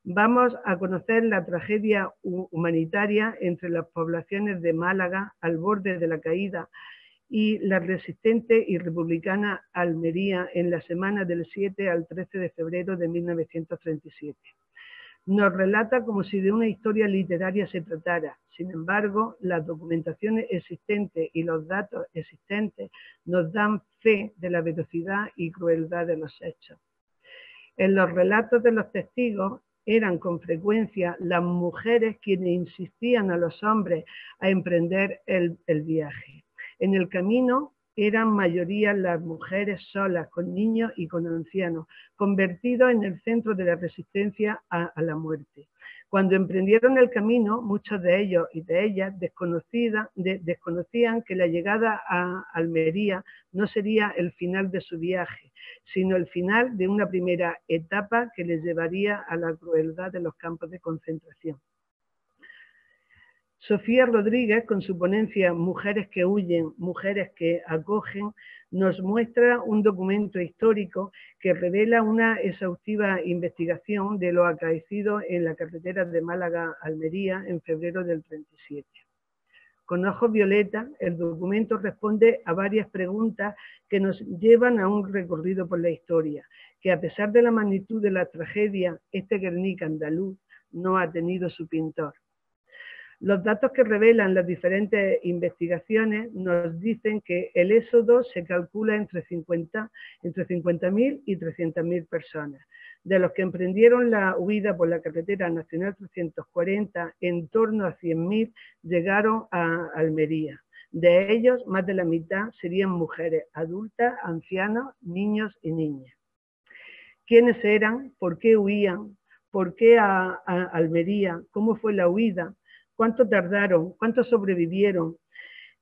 Vamos a conocer la tragedia humanitaria entre las poblaciones de Málaga al borde de la caída y la resistente y republicana Almería en la semana del 7 al 13 de febrero de 1937. Nos relata como si de una historia literaria se tratara. Sin embargo, las documentaciones existentes y los datos existentes nos dan fe de la veracidad y crueldad de los hechos. En los relatos de los testigos eran con frecuencia las mujeres quienes insistían a los hombres a emprender el viaje. En el camino eran mayoría las mujeres solas, con niños y con ancianos, convertidos en el centro de la resistencia a la muerte. Cuando emprendieron el camino, muchos de ellos y de ellas desconocían que la llegada a Almería no sería el final de su viaje, sino el final de una primera etapa que les llevaría a la crueldad de los campos de concentración. Sofía Rodríguez, con su ponencia Mujeres que huyen, mujeres que acogen, nos muestra un documento histórico que revela una exhaustiva investigación de lo acaecido en la carretera de Málaga a Almería en febrero del 37. Con ojos violeta, el documento responde a varias preguntas que nos llevan a un recorrido por la historia, que a pesar de la magnitud de la tragedia, este Guernica andaluz no ha tenido su pintor. Los datos que revelan las diferentes investigaciones nos dicen que el éxodo se calcula entre 50.000 y 300.000 personas. De los que emprendieron la huida por la carretera nacional 340, en torno a 100.000 llegaron a Almería. De ellos, más de la mitad serían mujeres adultas, ancianos, niños y niñas. ¿Quiénes eran? ¿Por qué huían? ¿Por qué a Almería? ¿Cómo fue la huida? ¿Cuánto tardaron? ¿Cuántos sobrevivieron?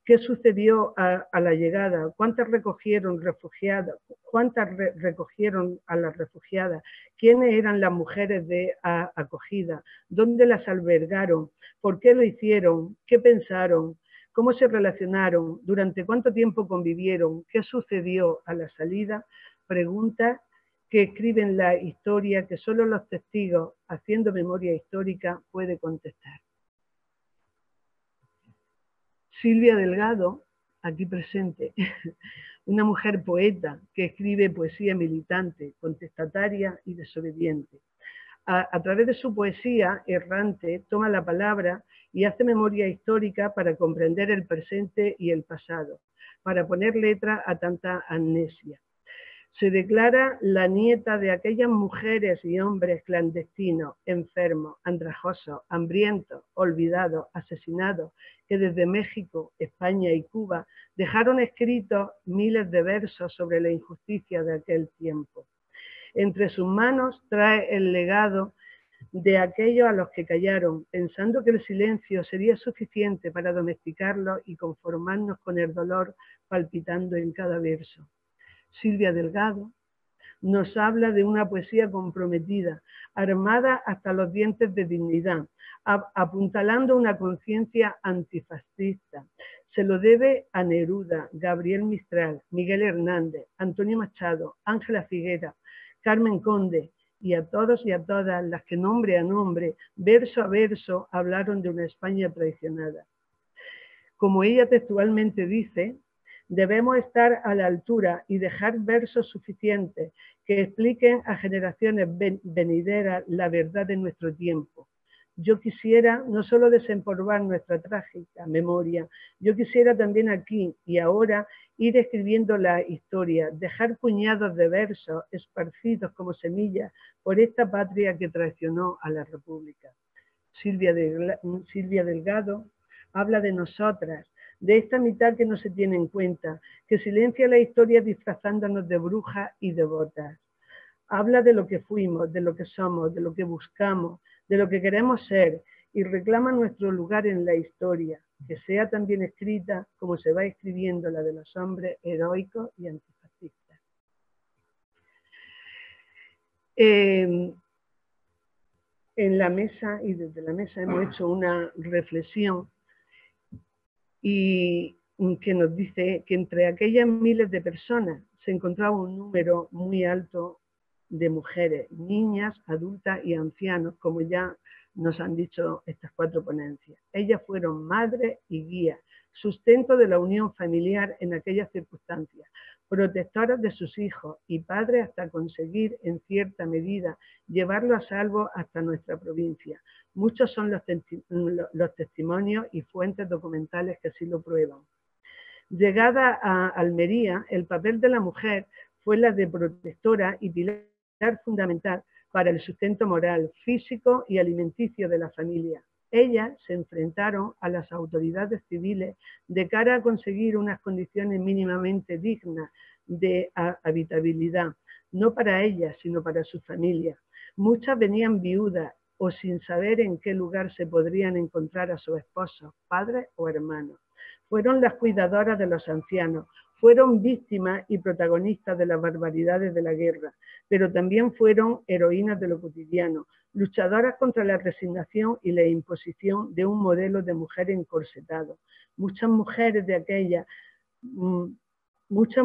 ¿Qué sucedió a la llegada? ¿Cuántas recogieron refugiadas? ¿Cuántas recogieron a las refugiadas? ¿Quiénes eran las mujeres de acogida? ¿Dónde las albergaron? ¿Por qué lo hicieron? ¿Qué pensaron? ¿Cómo se relacionaron? ¿Durante cuánto tiempo convivieron? ¿Qué sucedió a la salida? Preguntas que escriben la historia que solo los testigos, haciendo memoria histórica, pueden contestar. Silvia Delgado, aquí presente, una mujer poeta que escribe poesía militante, contestataria y desobediente. A través de su poesía errante toma la palabra y hace memoria histórica para comprender el presente y el pasado, para poner letra a tanta amnesia. Se declara la nieta de aquellas mujeres y hombres clandestinos, enfermos, andrajosos, hambrientos, olvidados, asesinados, que desde México, España y Cuba dejaron escritos miles de versos sobre la injusticia de aquel tiempo. Entre sus manos trae el legado de aquellos a los que callaron, pensando que el silencio sería suficiente para domesticarlos y conformarnos con el dolor palpitando en cada verso. Silvia Delgado nos habla de una poesía comprometida, armada hasta los dientes de dignidad, apuntalando una conciencia antifascista. Se lo debe a Neruda, Gabriel Mistral, Miguel Hernández, Antonio Machado, Ángela Figuera, Carmen Conde y a todos y a todas las que nombre a nombre, verso a verso, hablaron de una España traicionada. Como ella textualmente dice, debemos estar a la altura y dejar versos suficientes que expliquen a generaciones venideras la verdad de nuestro tiempo. Yo quisiera no solo desempolvar nuestra trágica memoria, yo quisiera también aquí y ahora ir escribiendo la historia, dejar puñados de versos esparcidos como semillas por esta patria que traicionó a la República. Silvia Delgado habla de nosotras, de esta mitad que no se tiene en cuenta, que silencia la historia disfrazándonos de brujas y devotas. Habla de lo que fuimos, de lo que somos, de lo que buscamos, de lo que queremos ser y reclama nuestro lugar en la historia, que sea también escrita como se va escribiendo la de los hombres heroicos y antifascistas. En la mesa y desde la mesa hemos hecho una reflexión y que nos dice que entre aquellas miles de personas se encontraba un número muy alto de mujeres, niñas, adultas y ancianos, como ya nos han dicho estas 4 ponencias. Ellas fueron madres y guías, sustento de la unión familiar en aquellas circunstancias, protectoras de sus hijos y padres hasta conseguir, en cierta medida, llevarlo a salvo hasta nuestra provincia. Muchos son los testimonios y fuentes documentales que así lo prueban. Llegada a Almería, el papel de la mujer fue la de protectora y pilar fundamental para el sustento moral, físico y alimenticio de la familia. Ellas se enfrentaron a las autoridades civiles de cara a conseguir unas condiciones mínimamente dignas de habitabilidad, no para ellas, sino para su familia. Muchas venían viudas o sin saber en qué lugar se podrían encontrar a sus esposos, padres o hermanos. Fueron las cuidadoras de los ancianos, fueron víctimas y protagonistas de las barbaridades de la guerra, pero también fueron heroínas de lo cotidiano, luchadoras contra la resignación y la imposición de un modelo de mujer encorsetado. Muchas mujeres de aquella muchas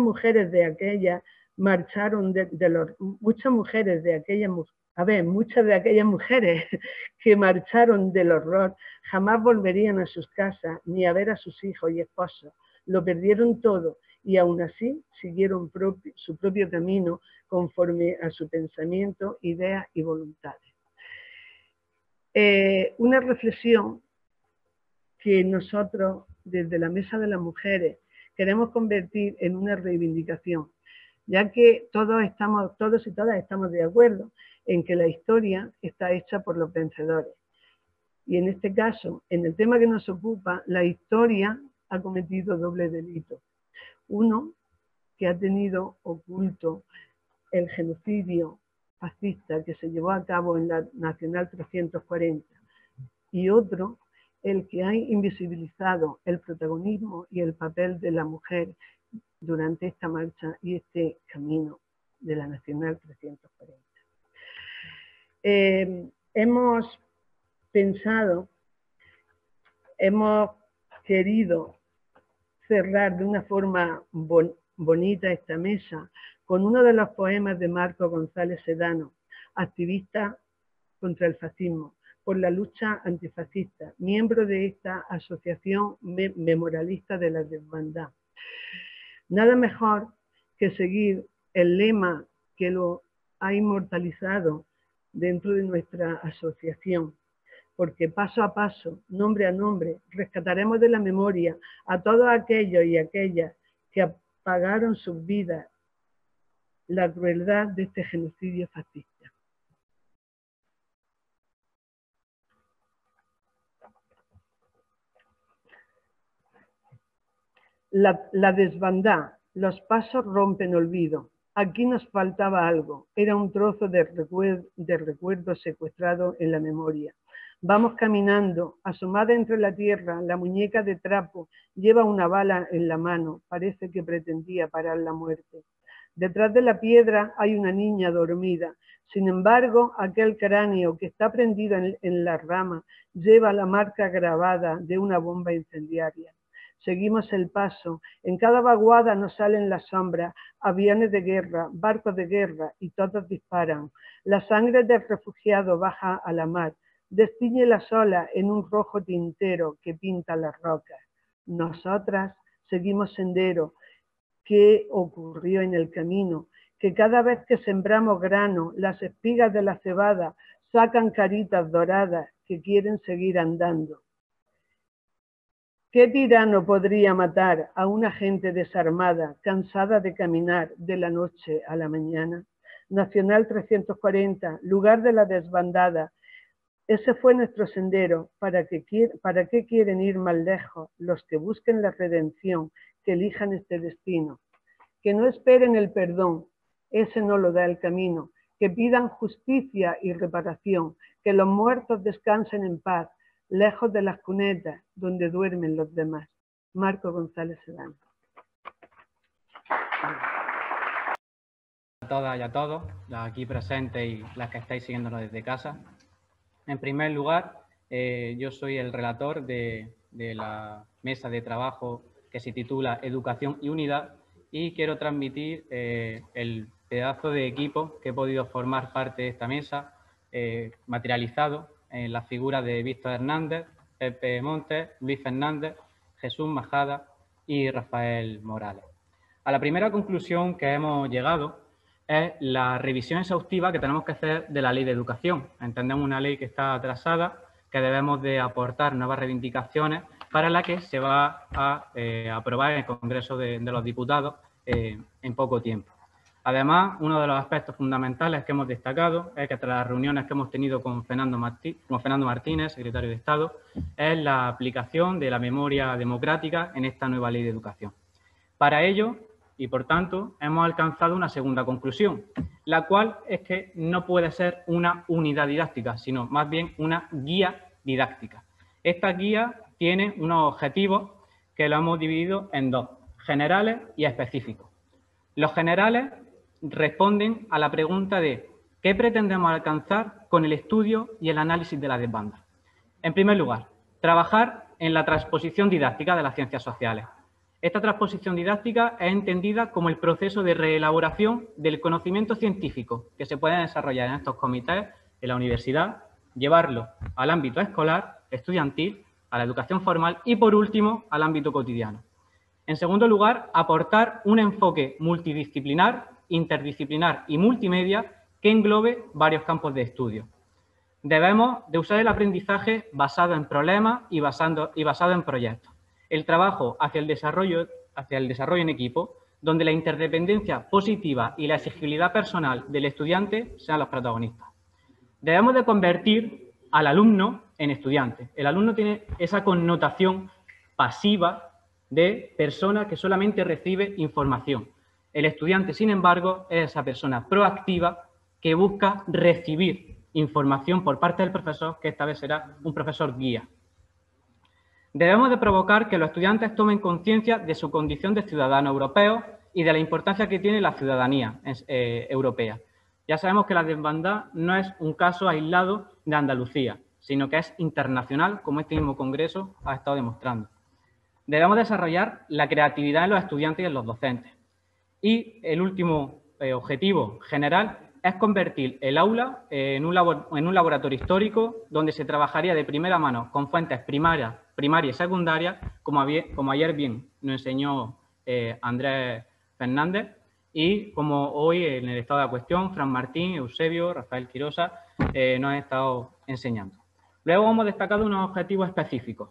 de aquellas mujeres que marcharon del horror jamás volverían a sus casas ni a ver a sus hijos y esposos. Lo perdieron todo y aún así siguieron su propio camino conforme a su pensamiento, ideas y voluntades. Una reflexión que nosotros desde la Mesa de las Mujeres queremos convertir en una reivindicación, ya que todos y todas estamos de acuerdo en que la historia está hecha por los vencedores. Y en este caso, en el tema que nos ocupa, la historia ha cometido doble delito. Uno, que ha tenido oculto el genocidio fascista que se llevó a cabo en la Nacional 340. Y otro, el que ha invisibilizado el protagonismo y el papel de la mujer durante esta marcha y este camino de la Nacional 340. Hemos pensado, hemos querido cerrar de una forma bonita esta mesa con uno de los poemas de Marco González Sedano, activista contra el fascismo, por la lucha antifascista, miembro de esta asociación memorialista de la desbandada. Nada mejor que seguir el lema que lo ha inmortalizado dentro de nuestra asociación, porque paso a paso, nombre a nombre, rescataremos de la memoria a todos aquellos y aquellas que apagaron sus vidas la crueldad de este genocidio fascista. La desbandada, los pasos rompen olvido. Aquí nos faltaba algo, era un trozo de recuerdo secuestrado en la memoria. Vamos caminando, asomada entre la tierra, la muñeca de trapo lleva una bala en la mano, parece que pretendía parar la muerte. Detrás de la piedra hay una niña dormida. Sin embargo, aquel cráneo que está prendido en la rama lleva la marca grabada de una bomba incendiaria. Seguimos el paso. En cada vaguada nos salen las sombras, aviones de guerra, barcos de guerra, y todos disparan. La sangre del refugiado baja a la mar, destiñe las olas en un rojo tintero que pinta las rocas. Nosotras seguimos sendero. ¿Qué ocurrió en el camino? Que cada vez que sembramos grano, las espigas de la cebada sacan caritas doradas que quieren seguir andando. ¿Qué tirano podría matar a una gente desarmada, cansada de caminar de la noche a la mañana? Nacional 340, lugar de la desbandada. Ese fue nuestro sendero. ¿Para qué quieren ir más lejos los que busquen la redención, que elijan este destino? Que no esperen el perdón, ese no lo da el camino. Que pidan justicia y reparación, que los muertos descansen en paz, lejos de las cunetas donde duermen los demás. Marco González Sedano. A todas y a todos, las aquí presentes y las que estáis siguiéndonos desde casa. En primer lugar, yo soy el relator de la mesa de trabajo que se titula Educación y Unidad, y quiero transmitir el pedazo de equipo que he podido formar parte de esta mesa, materializado en las figuras de Víctor Hernández, Pepe Montes, Luis Fernández, Jesús Majada y Rafael Morales. A la primera conclusión que hemos llegado es la revisión exhaustiva que tenemos que hacer de la Ley de Educación. Entendemos una ley que está atrasada, que debemos de aportar nuevas reivindicaciones para la que se va a aprobar en el Congreso de los Diputados en poco tiempo. Además, uno de los aspectos fundamentales que hemos destacado es que tras las reuniones que hemos tenido con Fernando Martínez, secretario de Estado, es la aplicación de la memoria democrática en esta nueva Ley de Educación. Para ello, y por tanto, hemos alcanzado una segunda conclusión, la cual es que no puede ser una unidad didáctica, sino más bien una guía didáctica. Esta guía tiene unos objetivos que lo hemos dividido en dos, generales y específicos. Los generales responden a la pregunta de ¿qué pretendemos alcanzar con el estudio y el análisis de la desbanda? En primer lugar, trabajar en la transposición didáctica de las ciencias sociales. Esta transposición didáctica es entendida como el proceso de reelaboración del conocimiento científico que se puede desarrollar en estos comités en la universidad, llevarlo al ámbito escolar, estudiantil, a la educación formal y, por último, al ámbito cotidiano. En segundo lugar, aportar un enfoque multidisciplinar, interdisciplinar y multimedia que englobe varios campos de estudio. Debemos de usar el aprendizaje basado en problemas y basado en proyectos. El trabajo hacia el desarrollo en equipo, donde la interdependencia positiva y la exigibilidad personal del estudiante sean los protagonistas. Debemos de convertir al alumno en estudiante. El alumno tiene esa connotación pasiva de persona que solamente recibe información. El estudiante, sin embargo, es esa persona proactiva que busca recibir información por parte del profesor, que esta vez será un profesor guía. Debemos de provocar que los estudiantes tomen conciencia de su condición de ciudadano europeo y de la importancia que tiene la ciudadanía europea. Ya sabemos que la desbandada no es un caso aislado de Andalucía, sino que es internacional, como este mismo Congreso ha estado demostrando. Debemos desarrollar la creatividad en los estudiantes y en los docentes. Y el último objetivo general es convertir el aula en un laboratorio histórico donde se trabajaría de primera mano con fuentes primarias y secundarias, como ayer bien nos enseñó Andrés Fernández, y como hoy en el estado de la cuestión, Fran Martín, Eusebio, Rafael Quirosa nos han estado enseñando. Luego hemos destacado unos objetivos específicos.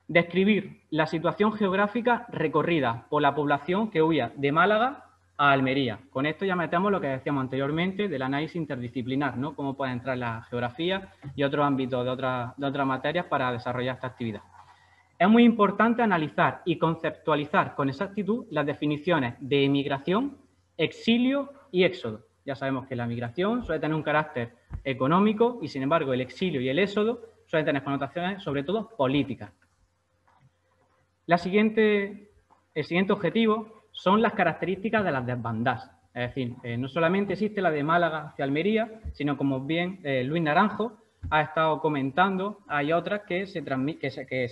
Describir la situación geográfica recorrida por la población que huía de Málaga a Almería. Con esto ya metemos lo que decíamos anteriormente del análisis interdisciplinar, ¿no? Cómo puede entrar la geografía y otros ámbitos de otras materias para desarrollar esta actividad. Es muy importante analizar y conceptualizar con exactitud las definiciones de emigración, exilio y éxodo. Ya sabemos que la migración suele tener un carácter económico y, sin embargo, el exilio y el éxodo suelen tener connotaciones, sobre todo, políticas. El siguiente objetivo son las características de las desbandadas. Es decir, no solamente existe la de Málaga hacia Almería, sino como bien Luis Naranjo ha estado comentando, hay otras que se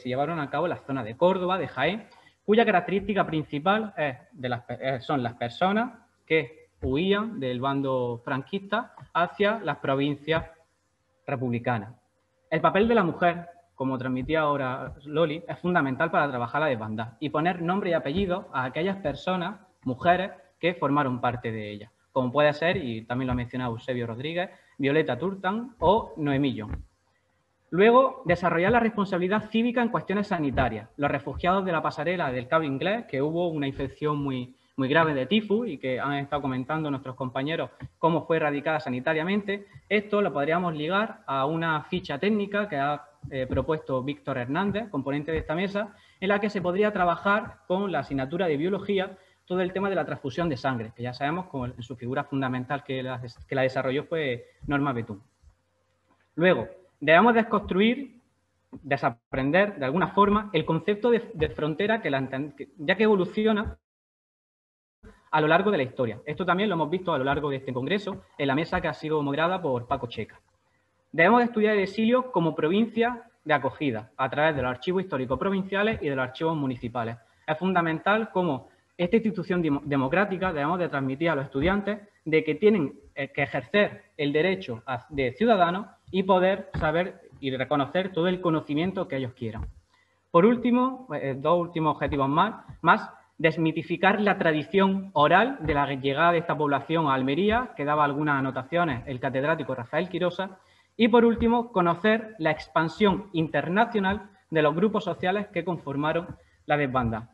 llevaron a cabo en la zona de Córdoba, de Jaén, cuya característica principal son las personas que huían del bando franquista hacia las provincias republicanas. El papel de la mujer, como transmitía ahora Loli, es fundamental para trabajar la desbandada y poner nombre y apellido a aquellas personas, mujeres, que formaron parte de ella, como puede ser, y también lo ha mencionado Eusebio Rodríguez, Violeta Turtan o Noemí Young. Luego, desarrollar la responsabilidad cívica en cuestiones sanitarias. Los refugiados de la pasarela del Cabo Inglés, que hubo una infección muy grave de tifus y que han estado comentando nuestros compañeros cómo fue erradicada sanitariamente, esto lo podríamos ligar a una ficha técnica que ha propuesto Víctor Hernández, componente de esta mesa, en la que se podría trabajar con la asignatura de biología todo el tema de la transfusión de sangre, que ya sabemos en su figura fundamental que la desarrolló fue Norma Betún. Luego, debemos desaprender de alguna forma el concepto de frontera ya que evoluciona a lo largo de la historia. Esto también lo hemos visto a lo largo de este congreso en la mesa que ha sido moderada por Paco Checa. Debemos estudiar el exilio como provincia de acogida a través de los archivos históricos provinciales y de los archivos municipales. Es fundamental cómo esta institución democrática debemos de transmitir a los estudiantes de que tienen que ejercer el derecho de ciudadanos y poder saber y reconocer todo el conocimiento que ellos quieran. Por último, dos últimos objetivos más, desmitificar la tradición oral de la llegada de esta población a Almería, que daba algunas anotaciones el catedrático Rafael Quirosa, y por último, conocer la expansión internacional de los grupos sociales que conformaron la desbandada.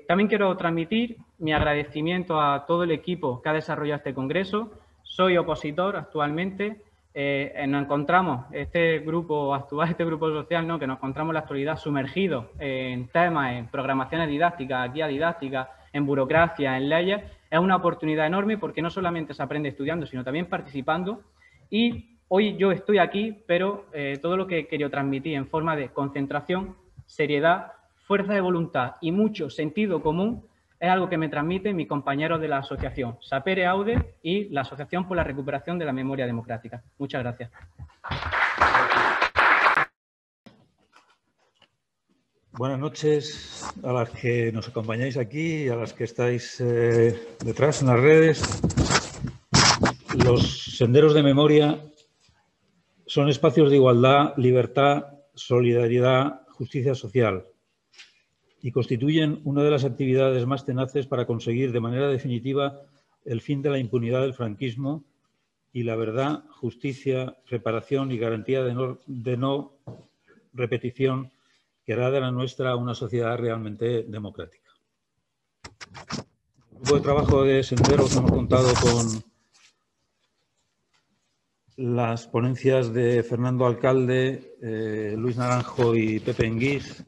También quiero transmitir mi agradecimiento a todo el equipo que ha desarrollado este congreso. Soy opositor actualmente. Nos encontramos, este grupo social, que nos encontramos en la actualidad sumergidos en temas, en programaciones didácticas, guías didácticas, en burocracia, en leyes. Es una oportunidad enorme porque no solamente se aprende estudiando, sino también participando. Y hoy yo estoy aquí, pero todo lo que he querido transmitir en forma de concentración, seriedad, fuerza de voluntad y mucho sentido común es algo que me transmiten mis compañeros de la asociación Sapere Aude y la Asociación por la Recuperación de la Memoria Democrática. Muchas gracias. Buenas noches a las que nos acompañáis aquí y a las que estáis detrás en las redes. Los senderos de memoria son espacios de igualdad, libertad, solidaridad, justicia social y constituyen una de las actividades más tenaces para conseguir de manera definitiva el fin de la impunidad del franquismo y la verdad, justicia, reparación y garantía de no repetición que hará de la nuestra una sociedad realmente democrática. En el grupo de trabajo de Senderos hemos contado con las ponencias de Fernando Alcalde, Luis Naranjo y Pepe Enguís,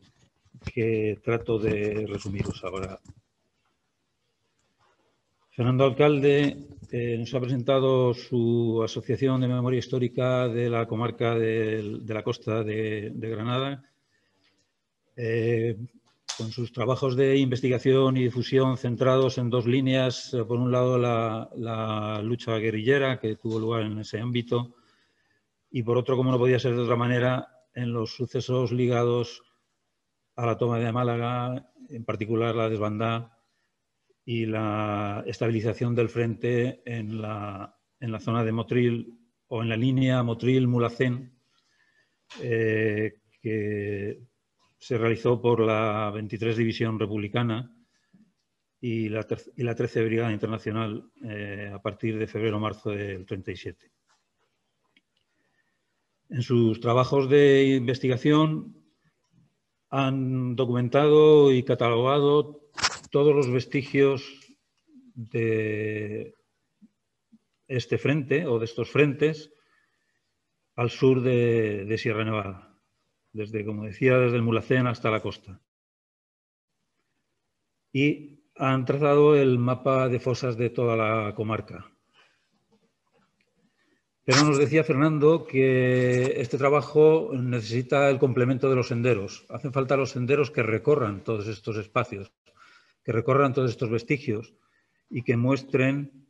que trato de resumiros ahora. Fernando Alcalde nos ha presentado su Asociación de Memoria Histórica de la comarca de la costa de Granada, con sus trabajos de investigación y difusión centrados en dos líneas. Por un lado, la lucha guerrillera que tuvo lugar en ese ámbito y por otro, como no podía ser de otra manera, en los sucesos ligados a la toma de Málaga, en particular la desbandada y la estabilización del frente en la zona de Motril o en la línea Motril-Mulhacén, que se realizó por la 23 División Republicana y la 13 Brigada Internacional a partir de febrero-marzo del 37. En sus trabajos de investigación han documentado y catalogado todos los vestigios de este frente o de estos frentes al sur de Sierra Nevada, como decía, desde el Mulhacén hasta la costa. Y han trazado el mapa de fosas de toda la comarca. Pero nos decía Fernando que este trabajo necesita el complemento de los senderos. Hacen falta los senderos que recorran todos estos espacios, que recorran todos estos vestigios y que muestren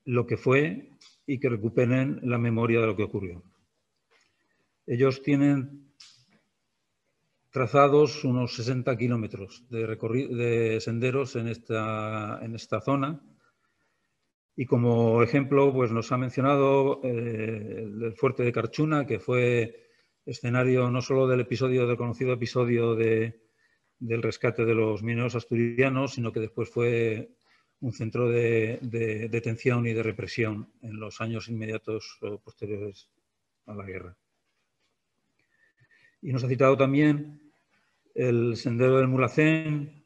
lo que fue y que recuperen la memoria de lo que ocurrió. Ellos tienen trazados unos 60 kilómetros de senderos en esta zona. Y como ejemplo, pues nos ha mencionado el fuerte de Carchuna, que fue escenario no solo del conocido episodio del rescate de los mineros asturianos, sino que después fue un centro de detención y de represión en los años inmediatos o posteriores a la guerra. Y nos ha citado también el sendero del Mulhacén,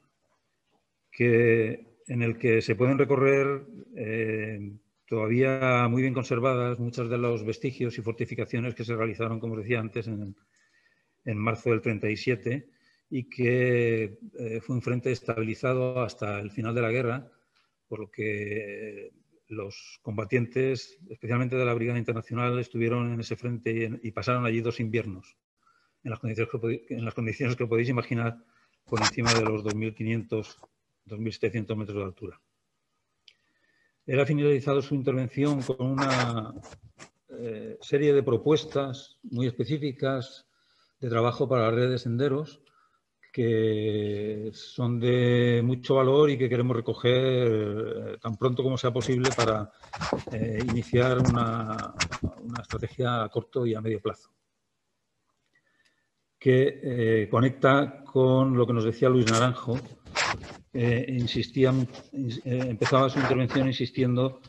en el que se pueden recorrer todavía muy bien conservadas muchos de los vestigios y fortificaciones que se realizaron, como decía antes, en marzo del 37, y que fue un frente estabilizado hasta el final de la guerra, por lo que los combatientes, especialmente de la Brigada Internacional, estuvieron en ese frente y pasaron allí 2 inviernos, en las condiciones que podéis imaginar, por encima de los 2.500, 2.700 metros de altura. Él ha finalizado su intervención con una serie de propuestas muy específicas de trabajo para la red de senderos que son de mucho valor y que queremos recoger tan pronto como sea posible para iniciar una estrategia a corto y a medio plazo, que conecta con lo que nos decía Luis Naranjo. Empezaba su intervención insistiendo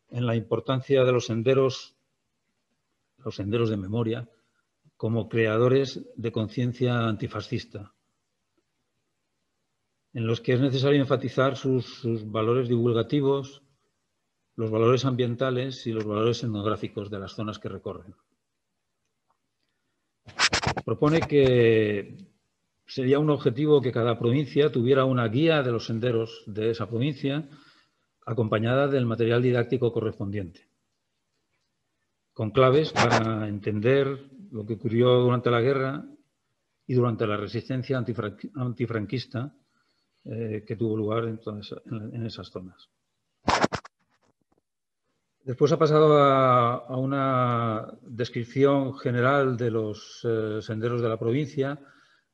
en la importancia de los senderos de memoria, como creadores de conciencia antifascista, en los que es necesario enfatizar sus valores divulgativos, los valores ambientales y los valores etnográficos de las zonas que recorren. Propone que sería un objetivo que cada provincia tuviera una guía de los senderos de esa provincia, acompañada del material didáctico correspondiente, con claves para entender lo que ocurrió durante la guerra y durante la resistencia antifranquista que tuvo lugar en esas zonas. Después ha pasado a una descripción general de los senderos de la provincia,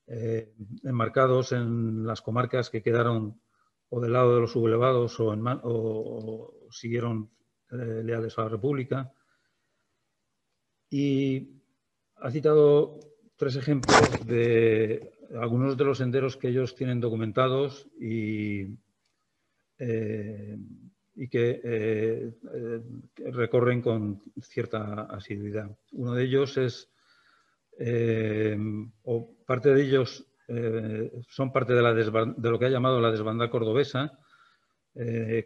enmarcados en las comarcas que quedaron o del lado de los sublevados o siguieron leales a la República. Y ha citado 3 ejemplos de algunos de los senderos que ellos tienen documentados y que recorren con cierta asiduidad. Uno de ellos parte de ellos son parte de lo que ha llamado la desbandada cordobesa,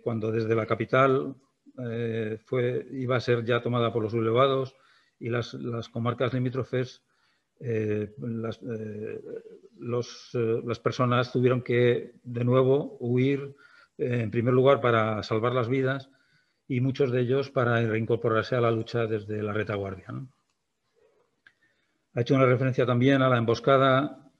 cuando desde la capital iba a ser ya tomada por los sublevados y las comarcas limítrofes, las personas tuvieron que de nuevo huir, en primer lugar para salvar las vidas y muchos de ellos para reincorporarse a la lucha desde la retaguardia, ¿no? Ha hecho una referencia también a la emboscada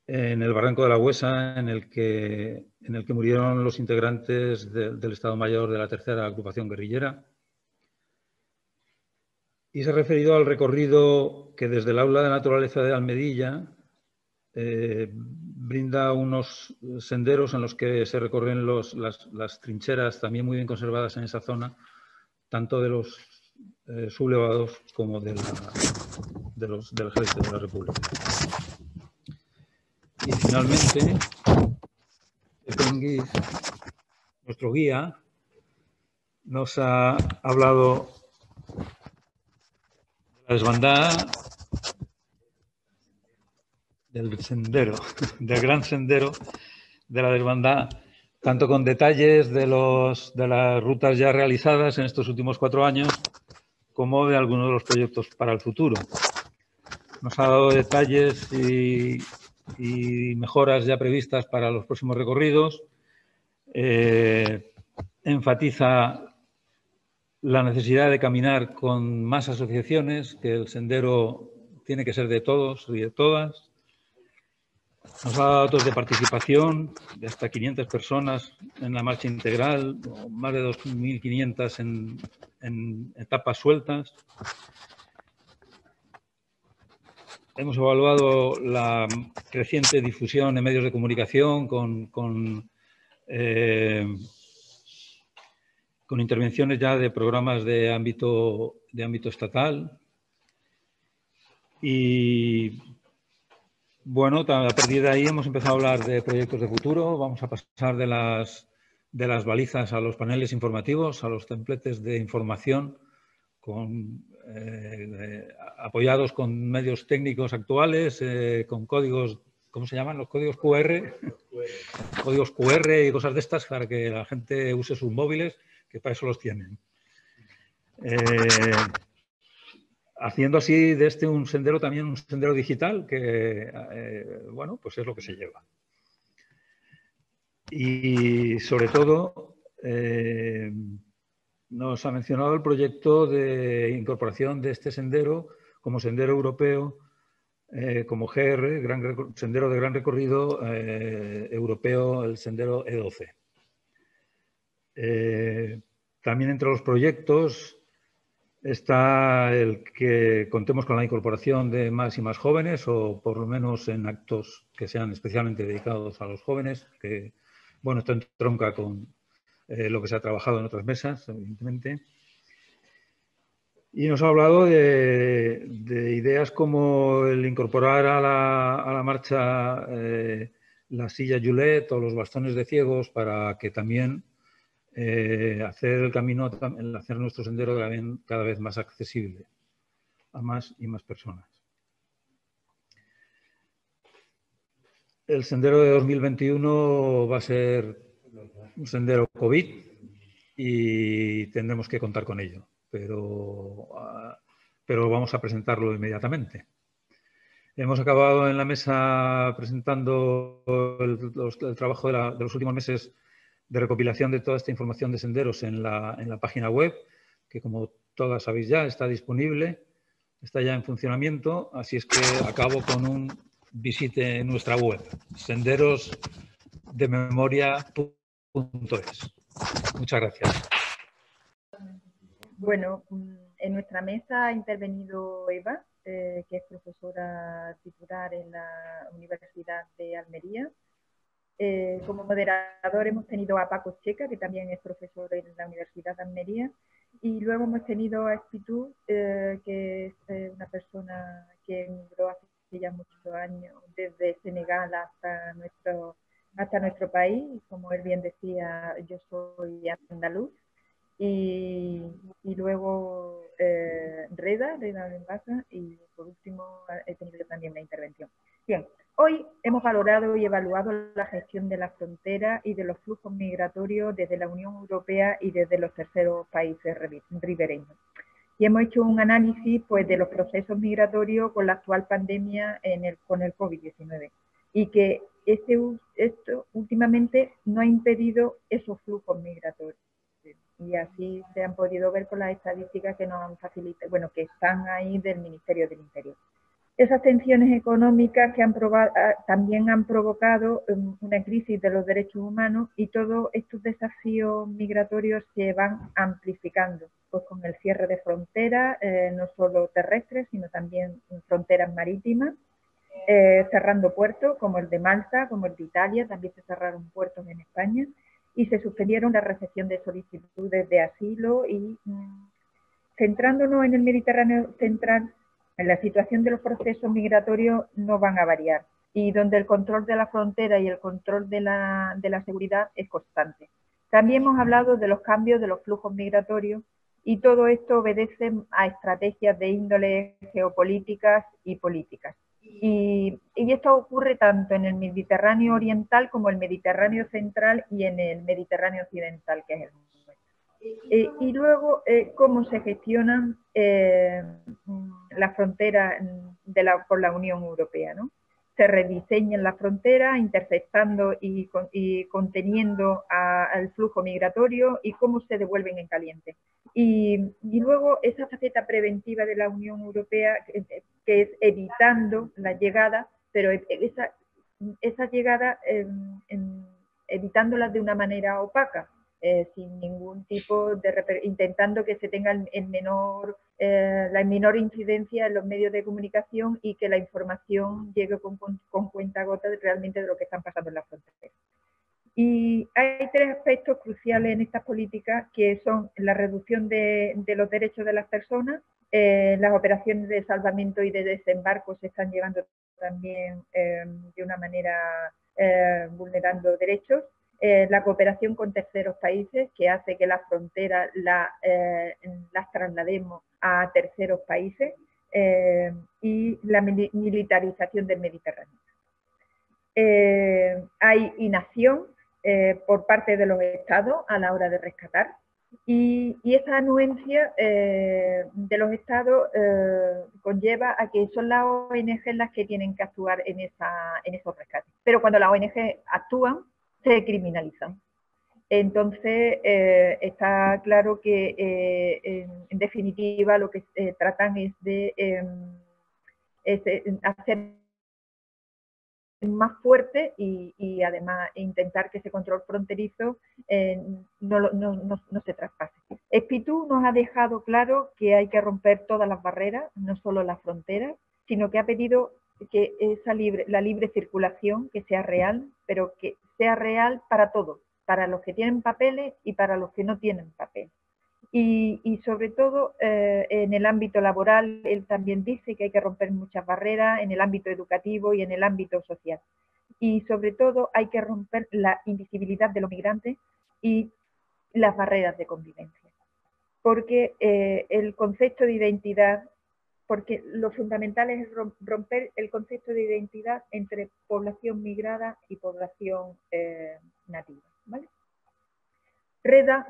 en el Barranco de la Huesa, en el que murieron los integrantes del Estado Mayor de la Tercera Agrupación Guerrillera. Y se ha referido al recorrido que desde el Aula de Naturaleza de Almedilla brinda unos senderos en los que se recorren las trincheras también muy bien conservadas en esa zona, tanto de los sublevados como del Ejército de la República. Y finalmente, Tenguis, nuestro guía, nos ha hablado de la desbandada, del gran sendero de la desbandada, tanto con detalles de las rutas ya realizadas en estos últimos 4 años, como de algunos de los proyectos para el futuro. Nos ha dado detalles y mejoras ya previstas para los próximos recorridos. Enfatiza la necesidad de caminar con más asociaciones, que el sendero tiene que ser de todos y de todas. Nos ha dado datos de participación de hasta 500 personas en la marcha integral, más de 2.500 en etapas sueltas. Hemos evaluado la creciente difusión en medios de comunicación con intervenciones ya de programas de ámbito estatal. Y bueno, a partir de ahí hemos empezado a hablar de proyectos de futuro. Vamos a pasar de las balizas a los paneles informativos, a los templates de información apoyados con medios técnicos actuales, con códigos, ¿cómo se llaman? Los códigos QR. Códigos QR y cosas de estas para que la gente use sus móviles, que para eso los tienen. Haciendo así de un sendero también un sendero digital, que bueno, pues es lo que se lleva. Y sobre todo, nos ha mencionado el proyecto de incorporación de este sendero como sendero europeo, como GR, sendero de gran recorrido europeo, el sendero E12. También entre los proyectos está el que contemos con la incorporación de más y más jóvenes, o por lo menos en actos que sean especialmente dedicados a los jóvenes, que bueno, esto entronca con lo que se ha trabajado en otras mesas, evidentemente. Y nos ha hablado de ideas como el incorporar a la marcha la silla Julet o los bastones de ciegos para que también hacer el camino, hacer nuestro sendero cada vez más accesible a más y más personas. El sendero de 2021 va a ser un sendero COVID y tendremos que contar con ello, pero vamos a presentarlo inmediatamente. Hemos acabado en la mesa presentando el trabajo de los últimos meses de recopilación de toda esta información de senderos en la página web, que como todas sabéis ya está disponible, está ya en funcionamiento, así es que acabo con un visite en nuestra web, senderosdememoria.es. Muchas gracias. Bueno, en nuestra mesa ha intervenido Eva, que es profesora titular en la Universidad de Almería. Como moderador hemos tenido a Paco Checa, que también es profesor en la Universidad de Almería, y luego hemos tenido a Espitu, que es una persona que emigró hace ya muchos años desde Senegal hasta nuestro país. Como él bien decía, yo soy andaluz. Y luego Reda Benbaza, y por último he tenido también una intervención. Bien, hoy hemos valorado y evaluado la gestión de la frontera y de los flujos migratorios desde la Unión Europea y desde los terceros países ribereños. Y hemos hecho un análisis pues, de los procesos migratorios con la actual pandemia con el COVID-19. Y que esto últimamente no ha impedido esos flujos migratorios. Y así se han podido ver con las estadísticas que nos han facilitado, bueno, que están ahí del Ministerio del Interior. Esas tensiones económicas que también han provocado una crisis de los derechos humanos, y todos estos desafíos migratorios se van amplificando, pues con el cierre de fronteras, no solo terrestres, sino también fronteras marítimas, cerrando puertos como el de Malta, como el de Italia, también se cerraron puertos en España, y se suspendieron la recepción de solicitudes de asilo. Y centrándonos en el Mediterráneo central, en la situación de los procesos migratorios no van a variar, y donde el control de la frontera y el control de la seguridad es constante. También hemos hablado de los cambios de los flujos migratorios, y todo esto obedece a estrategias de índole geopolíticas y políticas. Y esto ocurre tanto en el Mediterráneo oriental como el Mediterráneo central y en el Mediterráneo occidental, que es el nuestro. Y luego, cómo se gestionan las fronteras por la Unión Europea, ¿no? Se rediseñan las fronteras, interceptando y conteniendo al flujo migratorio, y cómo se devuelven en caliente. Y luego esa faceta preventiva de la Unión Europea, que es evitando la llegada, pero esa esa llegada evitándolas de una manera opaca, sin ningún tipo de intentando que se tenga la menor incidencia en los medios de comunicación y que la información llegue con cuentagotas realmente de lo que están pasando en la frontera. Y hay tres aspectos cruciales en estas políticas, que son la reducción de los derechos de las personas, las operaciones de salvamento y de desembarco se están llevando también de una manera vulnerando derechos, la cooperación con terceros países, que hace que las fronteras las traslademos a terceros países, y la militarización del Mediterráneo. Hay inacción por parte de los Estados a la hora de rescatar, y esa anuencia de los Estados conlleva a que son las ONG las que tienen que actuar en esos rescates. Pero cuando las ONG actúan, se criminalizan. Entonces, está claro que, en definitiva, lo que tratan es de hacer más fuerte y además intentar que ese control fronterizo no se traspase. Espitú nos ha dejado claro que hay que romper todas las barreras, no solo las fronteras, sino que ha pedido que la libre circulación que sea real, pero que sea real para todos, para los que tienen papeles y para los que no tienen papel. Y sobre todo en el ámbito laboral, él también dice que hay que romper muchas barreras en el ámbito educativo y en el ámbito social. Y sobre todo hay que romper la invisibilidad de los migrantes y las barreras de convivencia. Porque el concepto de identidad, porque lo fundamental es romper el concepto de identidad entre población migrada y población nativa, ¿vale? Reda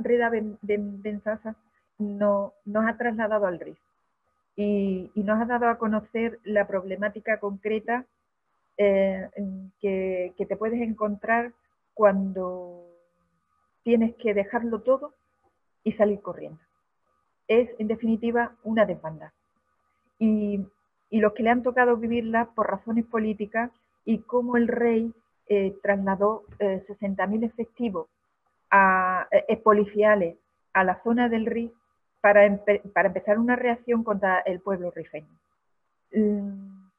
Benzasa nos ha trasladado al RIF y nos ha dado a conocer la problemática concreta que te puedes encontrar cuando tienes que dejarlo todo y salir corriendo. Es, en definitiva, una desbandada. Y los que le han tocado vivirla por razones políticas, y cómo el rey trasladó 60.000 efectivos policiales a la zona del RIF para empezar una reacción contra el pueblo rifeño.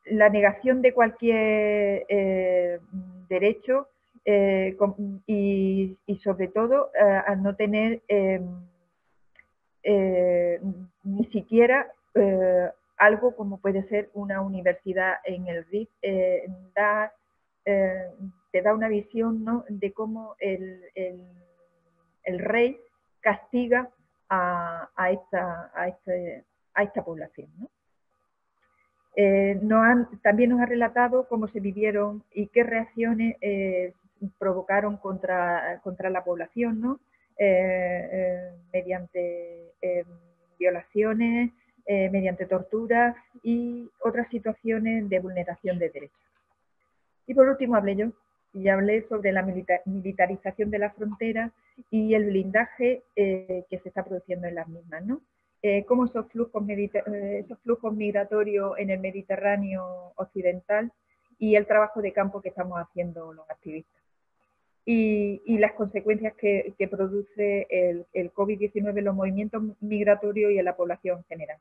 La negación de cualquier derecho y sobre todo al no tener ni siquiera algo como puede ser una universidad en el RIF, te da una visión, ¿no?, de cómo el rey castiga a esta población, ¿no? También nos ha relatado cómo se vivieron y qué reacciones provocaron contra la población, ¿no? Mediante violaciones, mediante tortura y otras situaciones de vulneración de derechos. Y por último hablé sobre la militarización de la frontera y el blindaje que se está produciendo en las mismas, ¿no? Cómo esos flujos migratorios en el Mediterráneo occidental y el trabajo de campo que estamos haciendo los activistas. Y las consecuencias que produce el COVID-19 en los movimientos migratorios y en la población en general.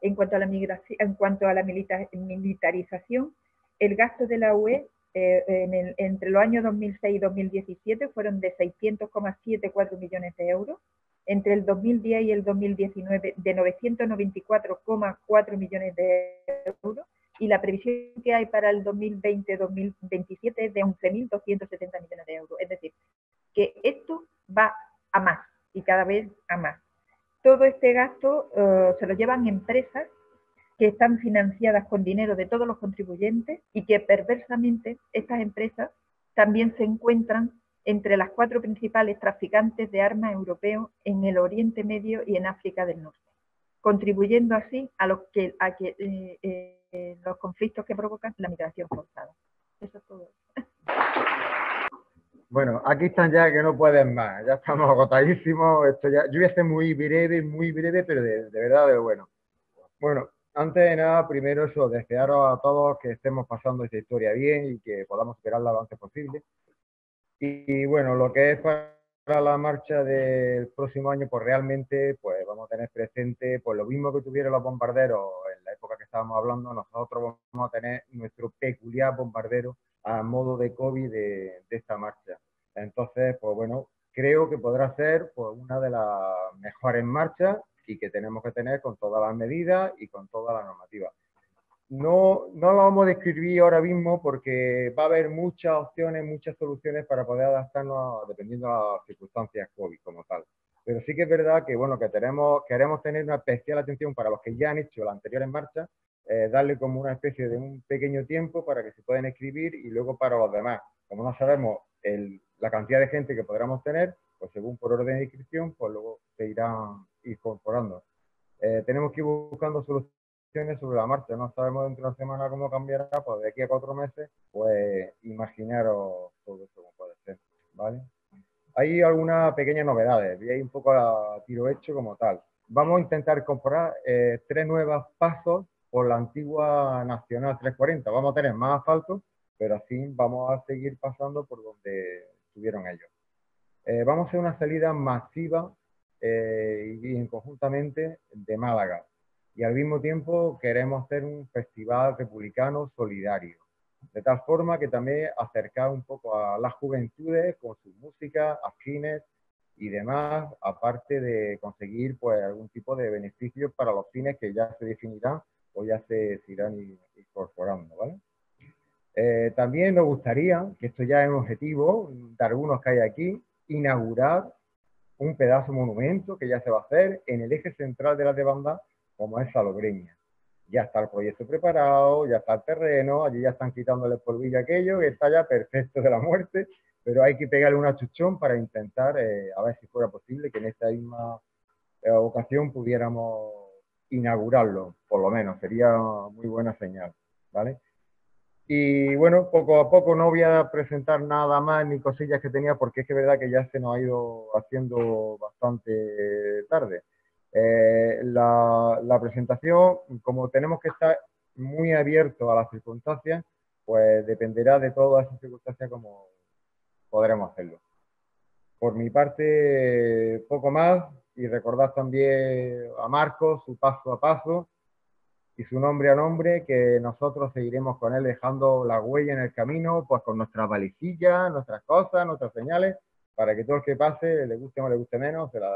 En cuanto a la militarización, el gasto de la UE entre los años 2006 y 2017 fueron de 600,74 millones de euros, entre el 2010 y el 2019 de 994,4 millones de euros, y la previsión que hay para el 2020-2027 es de 11.270 millones de euros. Es decir, que esto va a más y cada vez a más. Todo este gasto se lo llevan empresas que están financiadas con dinero de todos los contribuyentes y que perversamente estas empresas también se encuentran entre las 4 principales traficantes de armas europeos en el Oriente Medio y en África del Norte, contribuyendo así a los conflictos que provocan la migración forzada. Eso es todo. Bueno, aquí están ya que no pueden más, ya estamos agotadísimos. Yo voy a ser muy breve, pero de verdad de bueno. Bueno, antes de nada, primero eso, desearos a todos que estemos pasando esta historia bien y que podamos superarla lo antes posible. Y bueno, lo que es para la marcha del próximo año, pues realmente pues vamos a tener presente pues lo mismo que tuvieron los bombarderos en la época que estábamos hablando, nosotros vamos a tener nuestro peculiar bombardero a modo de COVID de esta marcha. Entonces, pues bueno, creo que podrá ser pues una de las mejores marchas y que tenemos que tener con todas las medidas y con toda la normativa. No lo vamos a describir ahora mismo porque va a haber muchas opciones, muchas soluciones para poder adaptarnos dependiendo de las circunstancias COVID como tal. Pero sí que es verdad que, bueno, que queremos tener una especial atención para los que ya han hecho la anterior en marcha, darle como una especie de un pequeño tiempo para que se puedan inscribir y luego para los demás. Como no sabemos la cantidad de gente que podremos tener, pues según por orden de inscripción, pues luego se irán incorporando. Tenemos que ir buscando soluciones sobre la marcha, no sabemos dentro de una semana cómo cambiará, pues de aquí a 4 meses, pues imaginaros todo eso como puede ser, ¿vale? Hay algunas pequeñas novedades, y hay un poco a tiro hecho como tal. Vamos a intentar incorporar 3 nuevos pasos por la antigua Nacional 340. Vamos a tener más asfalto, pero así vamos a seguir pasando por donde estuvieron ellos. Vamos a hacer una salida masiva y conjuntamente de Málaga. Y al mismo tiempo queremos hacer un festival republicano solidario, de tal forma que también acercar un poco a las juventudes con su música, afines y demás, aparte de conseguir pues algún tipo de beneficios para los fines que ya se definirán o ya se irán incorporando, ¿vale? También nos gustaría, que esto ya es un objetivo de algunos que hay aquí, inaugurar un pedazo de monumento que ya se va a hacer en el eje central de la desbandada, como es Salobreña. Ya está el proyecto preparado, ya está el terreno, allí ya están quitándole polvillo a aquello, que está ya perfecto de la muerte, pero hay que pegarle un achuchón para intentar, a ver si fuera posible, que en esta misma ocasión pudiéramos inaugurarlo, por lo menos, sería muy buena señal, ¿vale? Y bueno, poco a poco no voy a presentar nada más ni cosillas que tenía, porque es que es verdad que ya se nos ha ido haciendo bastante tarde. La presentación, como tenemos que estar muy abiertos a las circunstancias, pues dependerá de todas esas circunstancias como podremos hacerlo. Por mi parte, poco más, y recordad también a Marcos su paso a paso y su nombre a nombre, que nosotros seguiremos con él dejando la huella en el camino, pues con nuestras valijillas, nuestras cosas, nuestras señales, para que todo el que pase, le guste o le guste menos, se la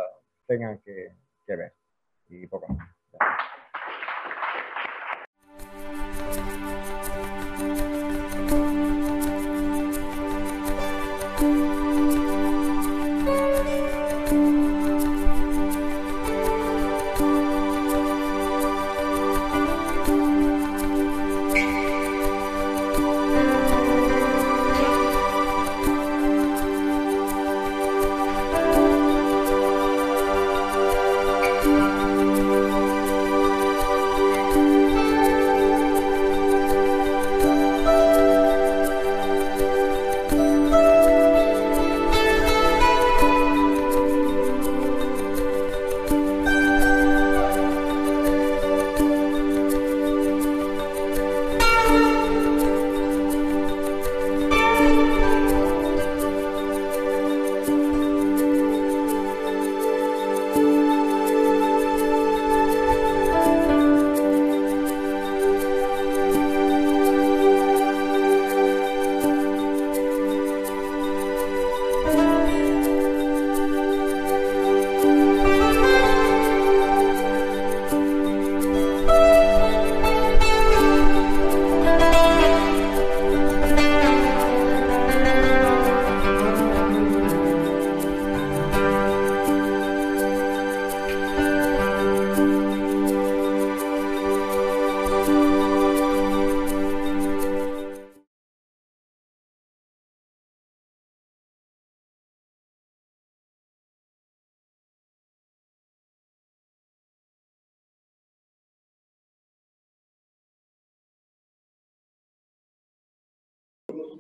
tengan que ver. Y poco más.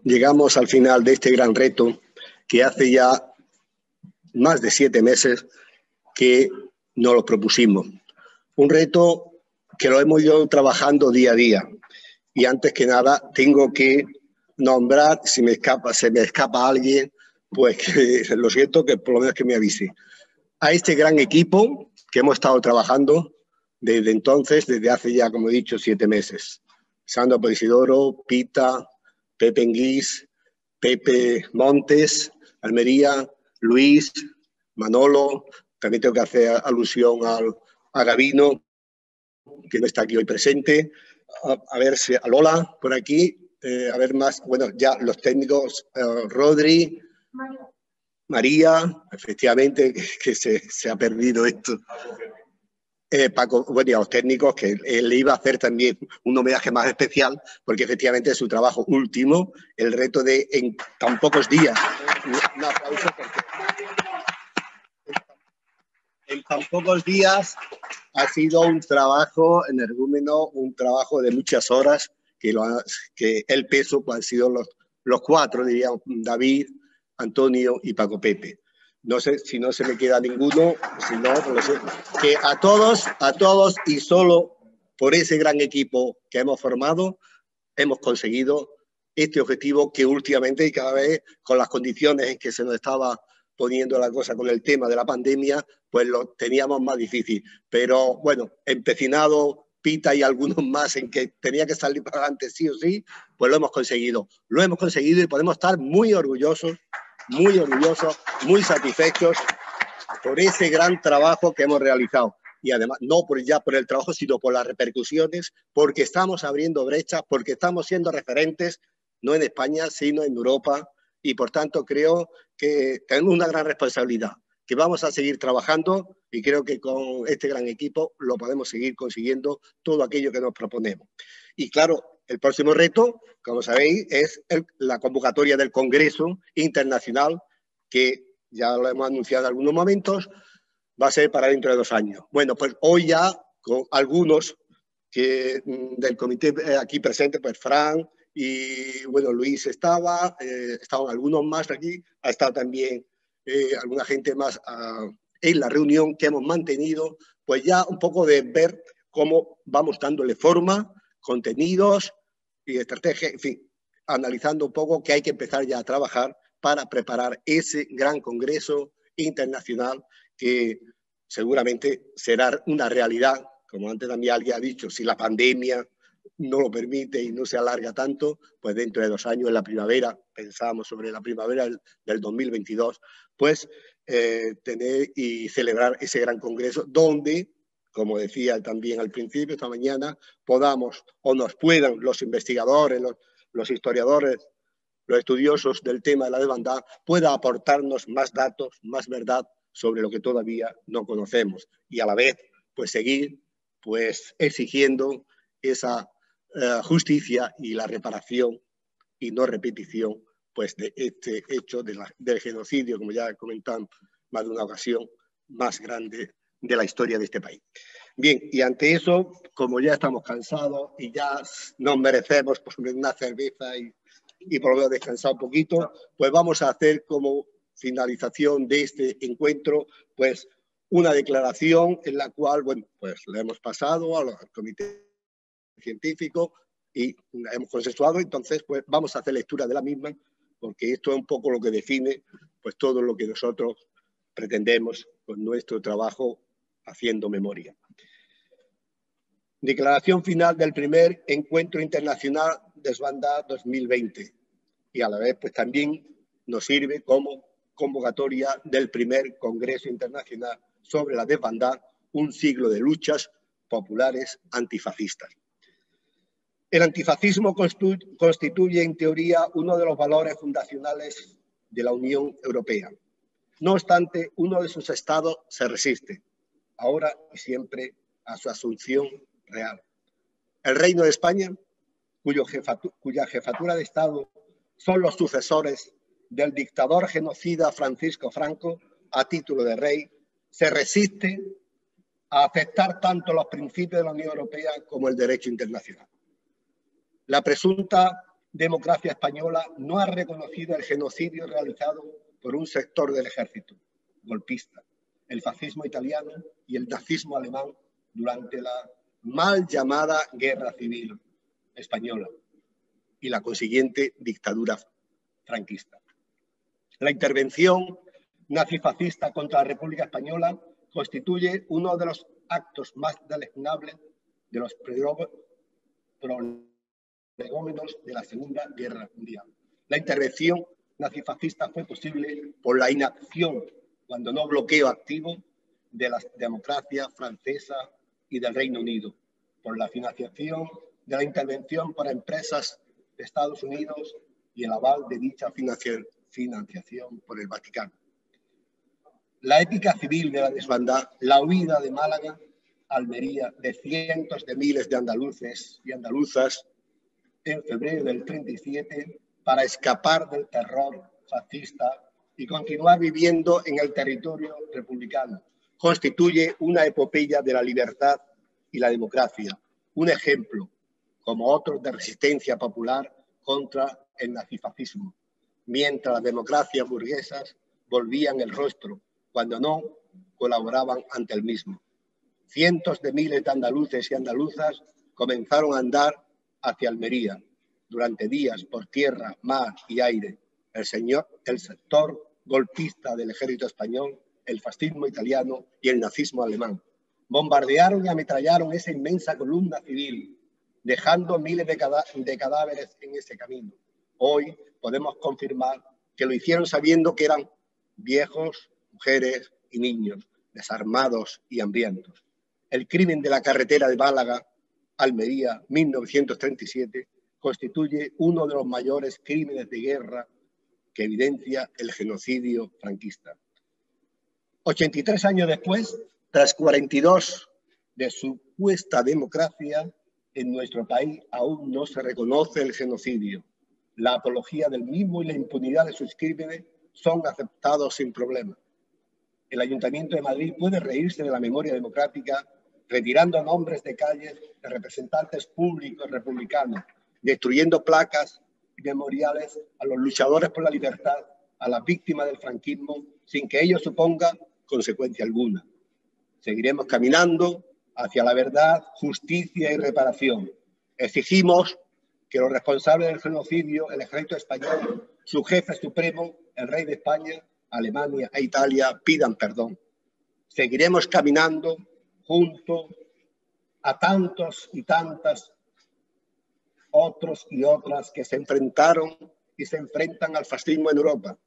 Llegamos al final de este gran reto que hace ya más de 7 meses que nos lo propusimos. Un reto que lo hemos ido trabajando día a día. Y antes que nada tengo que nombrar, si se me escapa alguien, pues que, lo siento, que por lo menos que me avise. A este gran equipo que hemos estado trabajando desde entonces, desde hace ya, como he dicho, 7 meses. Sandro Polisidoro, Pita, Pepe Enguís, Pepe Montes, Almería, Luis, Manolo, también tengo que hacer alusión a Gabino, que no está aquí hoy presente, a ver si a Lola por aquí, a ver más, bueno, ya los técnicos, Rodri, María, efectivamente, que se ha perdido esto. Paco, bueno, y a los técnicos, que le iba a hacer también un homenaje más especial, porque efectivamente es su trabajo último, el reto de en tan pocos días. Un aplauso porque en tan pocos días ha sido un trabajo energúmeno, un trabajo de muchas horas, que el peso pues, han sido los 4, diríamos, David, Antonio y Paco Pepe. No sé si no se me queda ninguno, si no, pues que a todos y solo por ese gran equipo que hemos formado, hemos conseguido este objetivo que últimamente y cada vez con las condiciones en que se nos estaba poniendo la cosa con el tema de la pandemia, pues lo teníamos más difícil. Pero bueno, empecinado Pita y algunos más en que tenía que salir para adelante sí o sí, pues lo hemos conseguido. Lo hemos conseguido y podemos estar muy orgullosos, muy satisfechos por ese gran trabajo que hemos realizado. Y además, no ya por el trabajo, sino por las repercusiones, porque estamos abriendo brechas, porque estamos siendo referentes, no en España, sino en Europa. Y por tanto, creo que tenemos una gran responsabilidad, que vamos a seguir trabajando y creo que con este gran equipo lo podemos seguir consiguiendo todo aquello que nos proponemos. Y claro, el próximo reto, como sabéis, es la convocatoria del Congreso Internacional, que ya lo hemos anunciado en algunos momentos, va a ser para dentro de 2 años. Bueno, pues hoy ya con algunos del comité aquí presente, pues Fran y bueno, Luis estaban algunos más aquí, ha estado también alguna gente más en la reunión que hemos mantenido, pues ya un poco de ver cómo vamos dándole forma, contenidos y estrategia, en fin, analizando un poco que hay que empezar ya a trabajar para preparar ese gran congreso internacional que seguramente será una realidad, como antes también alguien ha dicho, si la pandemia no lo permite y no se alarga tanto, pues dentro de 2 años, en la primavera, pensamos sobre la primavera del 2022, pues tener y celebrar ese gran congreso donde, como decía también al principio, esta mañana, podamos o nos puedan los investigadores, los historiadores, los estudiosos del tema de la desbandada, pueda aportarnos más datos, más verdad sobre lo que todavía no conocemos y a la vez pues seguir pues exigiendo esa justicia y la reparación y no repetición pues de este hecho del genocidio, como ya he comentado más de una ocasión, más grande de la historia de este país. Bien, y ante eso, como ya estamos cansados y ya nos merecemos pues, una cerveza y por lo menos descansar un poquito, pues vamos a hacer como finalización de este encuentro, pues una declaración en la cual, bueno, pues la hemos pasado al comité científico y la hemos consensuado, entonces pues vamos a hacer lectura de la misma, porque esto es un poco lo que define pues todo lo que nosotros pretendemos con nuestro trabajo haciendo memoria. Declaración final del primer Encuentro Internacional Desbandada 2020 y a la vez pues también nos sirve como convocatoria del primer Congreso Internacional sobre la Desbandada, un siglo de luchas populares antifascistas. El antifascismo constituye en teoría uno de los valores fundacionales de la Unión Europea. No obstante, uno de sus estados se resiste, ahora y siempre, a su asunción real. El Reino de España, cuya jefatura de Estado son los sucesores del dictador genocida Francisco Franco, a título de rey, se resiste a aceptar tanto los principios de la Unión Europea como el derecho internacional. La presunta democracia española no ha reconocido el genocidio realizado por un sector del ejército golpista, el fascismo italiano y el nazismo alemán durante la mal llamada Guerra Civil Española y la consiguiente dictadura franquista. La intervención nazifascista contra la República Española constituye uno de los actos más deleznables de los prolegómenos de la Segunda Guerra Mundial. La intervención nazifascista fue posible por la inacción, cuando no bloqueo activo, de la democracia francesa y del Reino Unido, por la financiación de la intervención por empresas de Estados Unidos y el aval de dicha financiación por el Vaticano. La épica civil de la desbandada, la huida de Málaga, Almería, de cientos de miles de andaluces y andaluzas en febrero del 37 para escapar del terror fascista y continuar viviendo en el territorio republicano, constituye una epopeya de la libertad y la democracia, un ejemplo, como otros, de resistencia popular contra el nazifascismo, mientras las democracias burguesas volvían el rostro cuando no colaboraban ante el mismo. Cientos de miles de andaluces y andaluzas comenzaron a andar hacia Almería durante días por tierra, mar y aire. El sector golpista del ejército español, el fascismo italiano y el nazismo alemán bombardearon y ametrallaron esa inmensa columna civil, dejando miles de cadáveres en ese camino. Hoy podemos confirmar que lo hicieron sabiendo que eran viejos, mujeres y niños, desarmados y hambrientos. El crimen de la carretera de Málaga, Almería, 1937, constituye uno de los mayores crímenes de guerra que evidencia el genocidio franquista. 83 años después, tras 42 de supuesta democracia, en nuestro país aún no se reconoce el genocidio. La apología del mismo y la impunidad de sus crímenes son aceptados sin problema. El Ayuntamiento de Madrid puede reírse de la memoria democrática retirando nombres de calles de representantes públicos republicanos, destruyendo placas y memoriales a los luchadores por la libertad, a las víctimas del franquismo, sin que ello suponga consecuencia alguna. Seguiremos caminando hacia la verdad, justicia y reparación. Exigimos que los responsables del genocidio, el ejército español, su jefe supremo, el rey de España, Alemania e Italia, pidan perdón. Seguiremos caminando junto a tantos y tantas otros y otras que se enfrentaron y se enfrentan al fascismo en Europa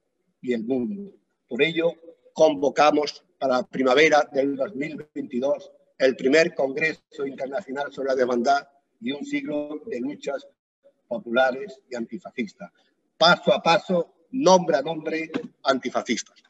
y el mundo. Por ello, convocamos para la primavera del 2022 el primer Congreso Internacional sobre la Desbandada y un siglo de luchas populares y antifascistas. Paso a paso, nombre a nombre, antifascistas.